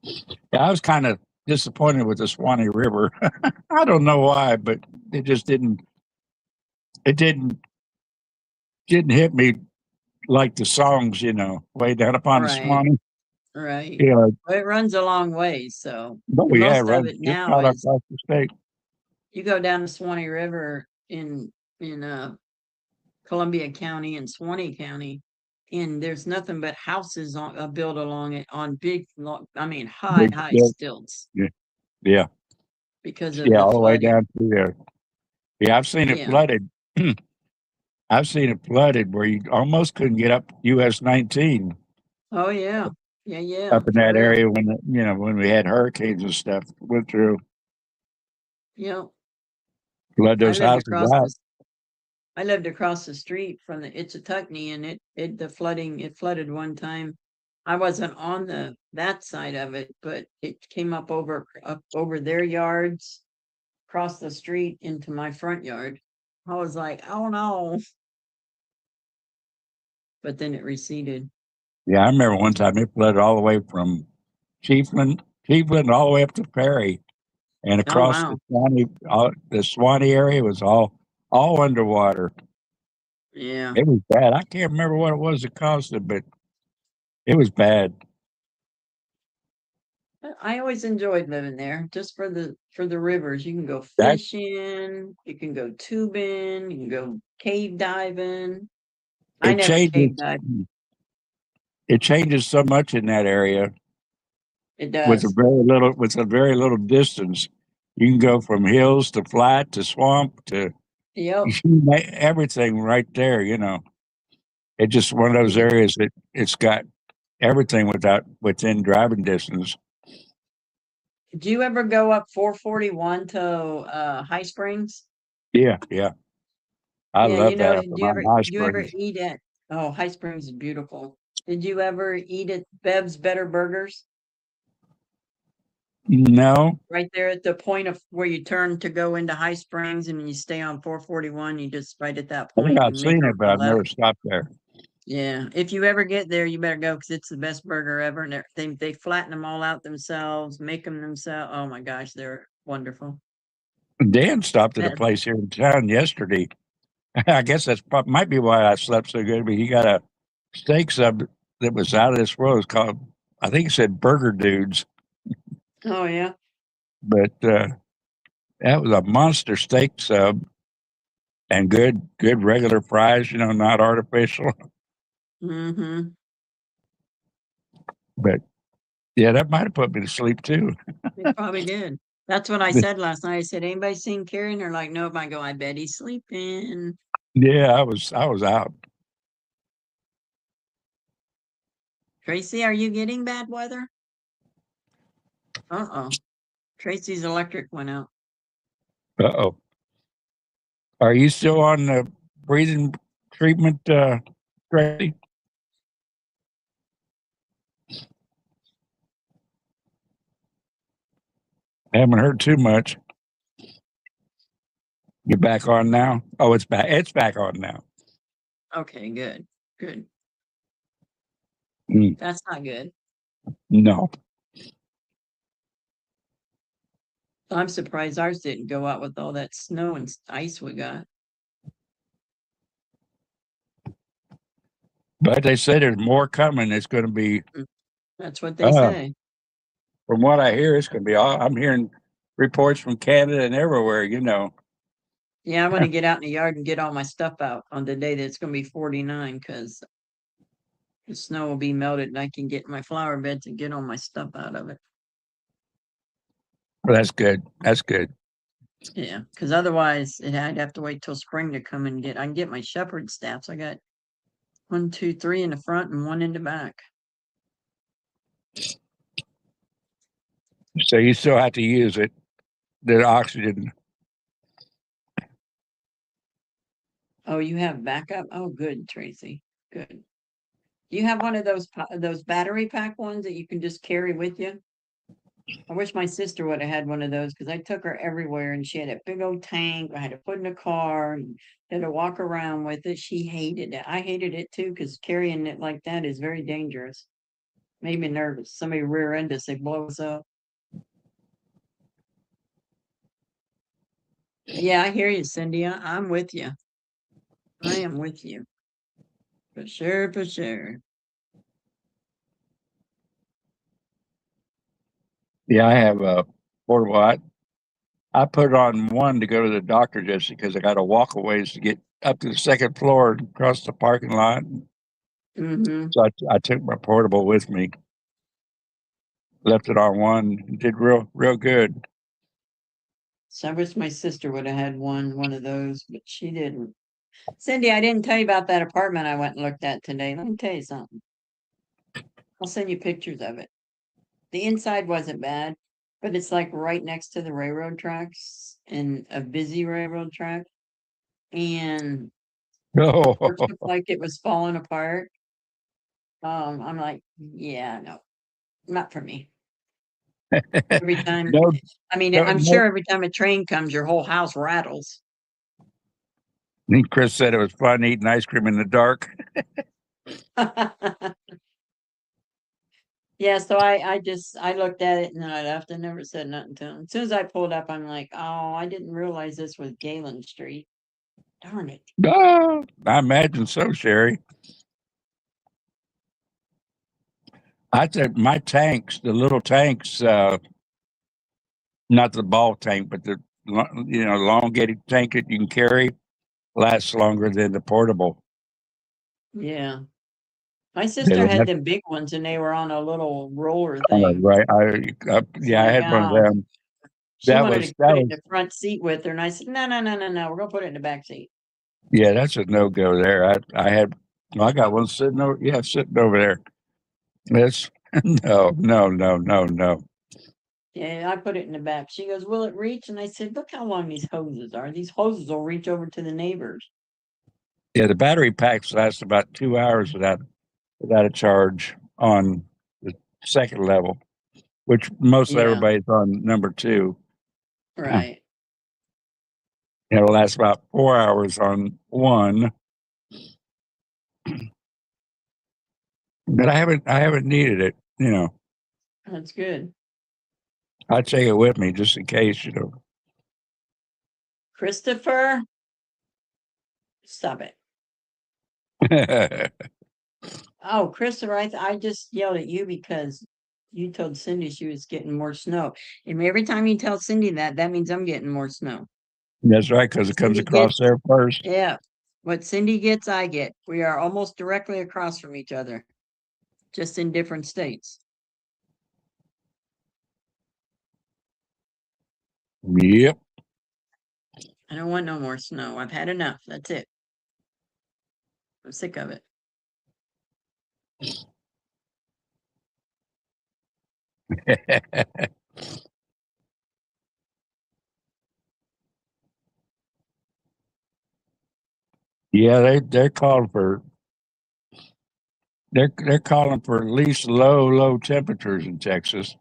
[SPEAKER 3] Yeah, I was kind of disappointed with the Swanee River. I don't know why, but it just it didn't hit me like the songs, way down upon the
[SPEAKER 1] Right,
[SPEAKER 3] Swanee.
[SPEAKER 1] right.
[SPEAKER 3] Yeah.
[SPEAKER 1] Well, it runs a long way, so
[SPEAKER 3] Oh
[SPEAKER 1] and
[SPEAKER 3] yeah,
[SPEAKER 1] most of
[SPEAKER 3] right.
[SPEAKER 1] it
[SPEAKER 3] Just
[SPEAKER 1] now
[SPEAKER 3] right
[SPEAKER 1] is
[SPEAKER 3] across the state.
[SPEAKER 1] you go down the Swanee River in Columbia County and Swanee County, and there's nothing but houses built along it on big, I mean, high,
[SPEAKER 3] Big,
[SPEAKER 1] high
[SPEAKER 3] yeah,
[SPEAKER 1] stilts
[SPEAKER 3] yeah, yeah,
[SPEAKER 1] because of
[SPEAKER 3] yeah,
[SPEAKER 1] the
[SPEAKER 3] all the way
[SPEAKER 1] flooding.
[SPEAKER 3] down through there. Yeah, I've seen it
[SPEAKER 1] Yeah.
[SPEAKER 3] flooded. I've seen it flooded where you almost couldn't get up US 19
[SPEAKER 1] Oh yeah. Yeah, yeah,
[SPEAKER 3] up in
[SPEAKER 1] for
[SPEAKER 3] that
[SPEAKER 1] real.
[SPEAKER 3] area when we had hurricanes and stuff went through,
[SPEAKER 1] Yeah.
[SPEAKER 3] flood
[SPEAKER 1] I
[SPEAKER 3] those
[SPEAKER 1] lived
[SPEAKER 3] houses
[SPEAKER 1] across
[SPEAKER 3] out.
[SPEAKER 1] the I lived across the street from the Itchituckney and it flooded one time. I wasn't on that side of it, but it came up over their yards, across the street into my front yard. I was like, oh no. But then it receded.
[SPEAKER 3] Yeah, I remember one time it flooded all the way from Chiefland all the way up to Perry and
[SPEAKER 1] Oh
[SPEAKER 3] across
[SPEAKER 1] wow.
[SPEAKER 3] the Swanee area was all underwater.
[SPEAKER 1] Yeah.
[SPEAKER 3] It was bad. I can't remember what it was that caused it, but it was bad.
[SPEAKER 1] I always enjoyed living there just for the rivers. You can go
[SPEAKER 3] That
[SPEAKER 1] fishing, you can go tubing, you can go cave diving. I
[SPEAKER 3] it
[SPEAKER 1] never
[SPEAKER 3] changes
[SPEAKER 1] cave dived.
[SPEAKER 3] it changes so much in that area
[SPEAKER 1] It does.
[SPEAKER 3] with a very little distance. You can go from hills to flat to swamp to
[SPEAKER 1] Yep.
[SPEAKER 3] everything right there. It's just one of those
[SPEAKER 1] Yeah.
[SPEAKER 3] areas that it's got everything within driving distance.
[SPEAKER 1] Did you ever go up 441 to High Springs?
[SPEAKER 3] Yeah, yeah. I
[SPEAKER 1] Yeah,
[SPEAKER 3] love that
[SPEAKER 1] do
[SPEAKER 3] up around High
[SPEAKER 1] you ever
[SPEAKER 3] Springs.
[SPEAKER 1] eat at oh, High Springs is beautiful. Did you ever eat at Bev's Better Burgers?
[SPEAKER 3] No,
[SPEAKER 1] Right there at the point of where you turn to go into High Springs and you stay on 441, you just right at that
[SPEAKER 3] I think
[SPEAKER 1] point
[SPEAKER 3] I've
[SPEAKER 1] and make
[SPEAKER 3] seen it, but
[SPEAKER 1] a
[SPEAKER 3] I've
[SPEAKER 1] left.
[SPEAKER 3] never stopped there.
[SPEAKER 1] Yeah, if you ever get there, you better go because it's the best burger ever. And they flatten them all out themselves, make them themselves. Oh my gosh, they're wonderful.
[SPEAKER 3] Dan stopped at a
[SPEAKER 1] That-
[SPEAKER 3] place here in town yesterday. I guess might be why I slept so good. But he got a steak sub that was out of this world. It's called, I think it said Burger Dudes,
[SPEAKER 1] oh yeah.
[SPEAKER 3] but that was a monster steak sub and good regular fries. Not artificial.
[SPEAKER 1] Mm-hmm.
[SPEAKER 3] But yeah, that might have put me to sleep too.
[SPEAKER 1] They probably did. That's what I said last night. I said, anybody seen Carrie? And they're like, nope. I go, I bet he's sleeping.
[SPEAKER 3] Yeah, I was out.
[SPEAKER 1] Tracy, are you getting bad weather? Uh-oh. Tracy's electric went out.
[SPEAKER 3] Uh-oh. Are you still on the breathing treatment, Tracy? Haven't heard too much. You back on now? Oh, it's back. It's back on now.
[SPEAKER 1] Okay, good. Good.
[SPEAKER 3] Mm,
[SPEAKER 1] That's not good.
[SPEAKER 3] no,
[SPEAKER 1] I'm surprised ours didn't go out with all that snow and ice we got.
[SPEAKER 3] but they say there's more coming. It's going to be,
[SPEAKER 1] That's what they
[SPEAKER 3] uh,
[SPEAKER 1] say.
[SPEAKER 3] from what I hear, it's going to be all. I'm hearing reports from Canada and everywhere.
[SPEAKER 1] Yeah, I want to get out in the yard and get all my stuff out on the day that it's going to be 49 because the snow will be melted and I can get my flower beds and get all my stuff out of it.
[SPEAKER 3] Well, that's good. That's good.
[SPEAKER 1] Yeah, because otherwise I'd have to wait till spring to come and I can get my shepherd staffs. I got 1, 2, 3 in the front and 1 in the back.
[SPEAKER 3] So you still have to use it, the oxygen.
[SPEAKER 1] Oh, you have backup? Oh, good, Tracy. Good. Do you have one of those battery pack ones that you can just carry with you? I wish my sister would have had one of those because I took her everywhere and she had a big old tank. I had to put in a car and had to walk around with it. She hated it. I hated it too because carrying it like that is very dangerous. Made me nervous. Somebody rear end us, they blow us up. Yeah, I hear you, Cindy. I'm with you. I am with you. For sure, for sure.
[SPEAKER 3] Yeah, I have a portable. I put on one to go to the doctor just because I got to walk a ways to get up to the second floor and across the parking lot.
[SPEAKER 1] Mm-hmm.
[SPEAKER 3] So I took my portable with me, left it on one, did real good.
[SPEAKER 1] So I wish my sister would have had one of those, but she didn't. Cindy, I didn't tell you about that apartment I went and looked at today. Let me tell you something. I'll send you pictures of it. The inside wasn't bad, but it's like right next to the railroad tracks and a busy railroad track. And
[SPEAKER 3] No,
[SPEAKER 1] it looked like it was falling apart. I'm like, yeah, no, not for me. Every time,
[SPEAKER 3] no,
[SPEAKER 1] I mean,
[SPEAKER 3] no,
[SPEAKER 1] I'm
[SPEAKER 3] no.
[SPEAKER 1] sure every time a train comes, your whole house rattles.
[SPEAKER 3] I think Chris said it was fun eating ice cream in the dark.
[SPEAKER 1] Yeah, so I looked at it and then I left and never said nothing to him. As soon as I pulled up, I'm like, oh, I didn't realize this was Galen Street. Darn it.
[SPEAKER 3] Oh, I imagine so, Sherry. I think my tanks, the little tanks, not the ball tank, but the elongated tank that you can carry, lasts longer than the portable.
[SPEAKER 1] Yeah. My
[SPEAKER 3] They
[SPEAKER 1] sister had
[SPEAKER 3] last
[SPEAKER 1] them big ones and they were on a little roller thing.
[SPEAKER 3] right.
[SPEAKER 1] So
[SPEAKER 3] Yeah, I
[SPEAKER 1] like,
[SPEAKER 3] had one of
[SPEAKER 1] oh,
[SPEAKER 3] them.
[SPEAKER 1] she
[SPEAKER 3] That
[SPEAKER 1] wanted
[SPEAKER 3] was
[SPEAKER 1] to
[SPEAKER 3] that
[SPEAKER 1] put it in
[SPEAKER 3] was
[SPEAKER 1] the front seat with her. And I said, no, no, no, no, no. We're gonna put it in the back seat.
[SPEAKER 3] yeah, that's a no go there. I had well, I got one sitting over there. That's no.
[SPEAKER 1] Yeah, I put it in the back. She goes, will it reach? And I said, look how long these hoses are. These hoses will reach over to the neighbors.
[SPEAKER 3] Yeah, the battery packs last about 2 hours without a charge on the second level, which most
[SPEAKER 1] Yeah,
[SPEAKER 3] everybody's on number two.
[SPEAKER 1] right.
[SPEAKER 3] It'll last about 4 hours on one, but I haven't needed it.
[SPEAKER 1] That's good.
[SPEAKER 3] I take it with me just in case.
[SPEAKER 1] Christopher, stop it. Oh, Christopher, I just yelled at you because you told Cindy she was getting more snow. And every time you tell Cindy that, that means I'm getting more snow.
[SPEAKER 3] That's right, because it comes
[SPEAKER 1] Cindy
[SPEAKER 3] across
[SPEAKER 1] gets,
[SPEAKER 3] there first.
[SPEAKER 1] yeah, what Cindy gets, I get. We are almost directly across from each other, just in different states.
[SPEAKER 3] Yep.
[SPEAKER 1] I don't want no more snow. I've had enough. That's it. I'm sick of it.
[SPEAKER 3] Yeah, they're calling for at least low temperatures in Texas.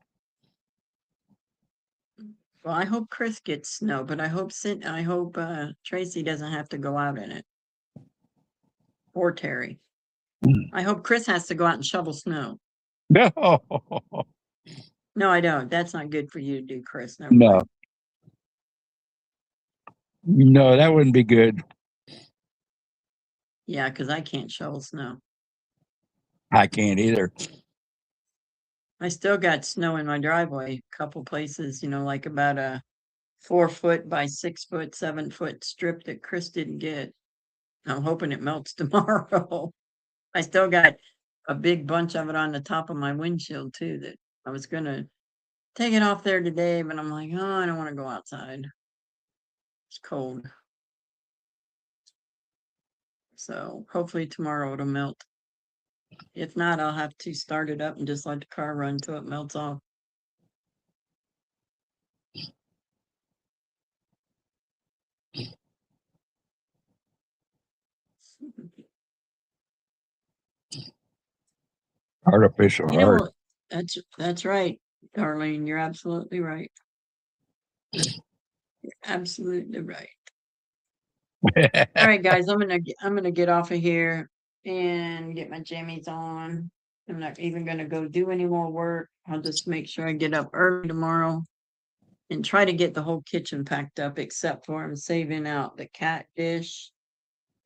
[SPEAKER 1] Well, I hope Chris gets snow, but I hope Tracy doesn't have to go out in it. Or Terry. I hope Chris has to go out and shovel snow.
[SPEAKER 3] No,
[SPEAKER 1] No, I don't. That's not good for you to do, Chris. Never
[SPEAKER 3] no,
[SPEAKER 1] mind.
[SPEAKER 3] no, that wouldn't be good.
[SPEAKER 1] Yeah, because I can't shovel snow.
[SPEAKER 3] I can't either.
[SPEAKER 1] I still got snow in my driveway, a couple places, like about a 4 foot by 6 foot, 7 foot strip that Chris didn't get. I'm hoping it melts tomorrow. I still got a big bunch of it on the top of my windshield too that I was gonna take it off there today, but I'm like, oh, I don't want to go outside. It's cold. So hopefully tomorrow it'll melt. If not, I'll have to start it up and just let the car run till it melts off.
[SPEAKER 3] Artificial
[SPEAKER 1] You
[SPEAKER 3] heart.
[SPEAKER 1] know, that's right, Darlene. You're absolutely right. Absolutely right. All right, guys, I'm gonna get off of here and get my jammies on. I'm not even gonna go do any more work. I'll just make sure I get up early tomorrow and try to get the whole kitchen packed up, except for I'm saving out the cat dish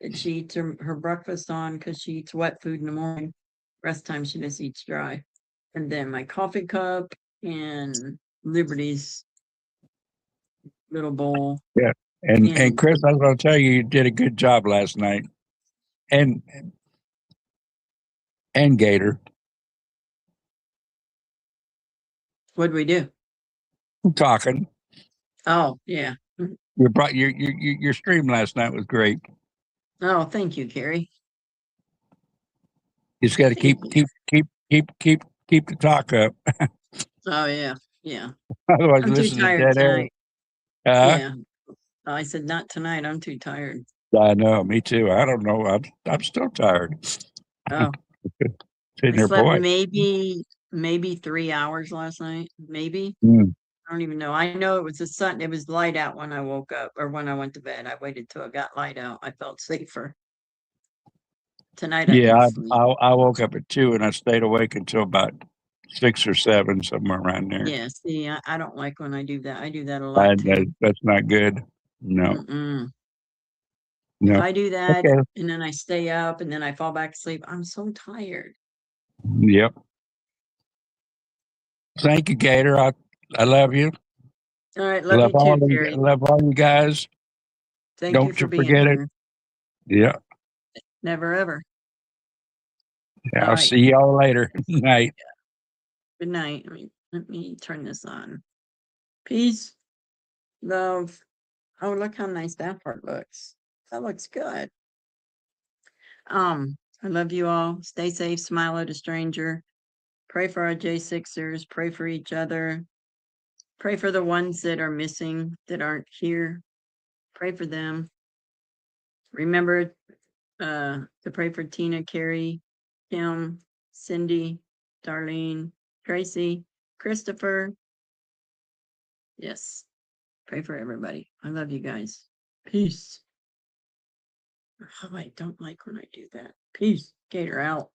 [SPEAKER 1] that she eats her breakfast on because she eats wet food in the morning. Rest of the time she just eats dry. And then my coffee cup and Liberty's little bowl.
[SPEAKER 3] Yeah. And
[SPEAKER 1] And
[SPEAKER 3] Chris, I was going to tell you, you did a good job last night. And Gator,
[SPEAKER 1] what'd we do?
[SPEAKER 3] talking.
[SPEAKER 1] Oh, yeah.
[SPEAKER 3] Your stream last night was great.
[SPEAKER 1] Oh, thank you, Carrie.
[SPEAKER 3] You just got to
[SPEAKER 1] Thank you.
[SPEAKER 3] keep the talk up.
[SPEAKER 1] Oh, yeah. Yeah.
[SPEAKER 3] Otherwise,
[SPEAKER 1] I'm too
[SPEAKER 3] listen to
[SPEAKER 1] tired
[SPEAKER 3] dead air.
[SPEAKER 1] tonight.
[SPEAKER 3] Uh,
[SPEAKER 1] Yeah. I said, not tonight. I'm too tired.
[SPEAKER 3] I know, me too. I don't know. I'm still tired.
[SPEAKER 1] Oh,
[SPEAKER 3] Sitting
[SPEAKER 1] I
[SPEAKER 3] there,
[SPEAKER 1] slept
[SPEAKER 3] boy.
[SPEAKER 1] maybe 3 hours last night. Maybe.
[SPEAKER 3] Mm.
[SPEAKER 1] I don't even know. I know it was the sun. It was light out when I woke up or when I went to bed. I waited till it got light out. I felt safer. Tonight I
[SPEAKER 3] Yeah,
[SPEAKER 1] didn't sleep.
[SPEAKER 3] I woke up at 2 and I stayed awake until about 6 or 7, somewhere around there.
[SPEAKER 1] Yeah, see, I don't like when I do that. I do that a lot too.
[SPEAKER 3] That's not good. No,
[SPEAKER 1] Mm-mm. If
[SPEAKER 3] no.
[SPEAKER 1] I do that
[SPEAKER 3] Okay.
[SPEAKER 1] and then I stay up and then I fall back asleep, I'm so tired.
[SPEAKER 3] Yep. Thank you, Gator. I love you.
[SPEAKER 1] All right, love you too, Carrie.
[SPEAKER 3] Love all you guys.
[SPEAKER 1] Thank you
[SPEAKER 3] Don't
[SPEAKER 1] for
[SPEAKER 3] you
[SPEAKER 1] being
[SPEAKER 3] forget it.
[SPEAKER 1] here.
[SPEAKER 3] Yeah.
[SPEAKER 1] Never ever.
[SPEAKER 3] Yeah.
[SPEAKER 1] All
[SPEAKER 3] I'll
[SPEAKER 1] right.
[SPEAKER 3] see y'all later. Night.
[SPEAKER 1] Good night. Let me turn this on. Peace, love. Oh, look how nice that part looks. That looks good. I love you all. Stay safe. Smile at a stranger. Pray for our J6ers. Pray for each other. Pray for the ones that are missing, that aren't here. Pray for them. Remember to pray for Tina, Carrie, Kim, Cindy, Darlene, Tracy, Christopher. Yes. Pray for everybody. I love you guys. Peace. Oh, I don't like when I do that. Peace. Gator out.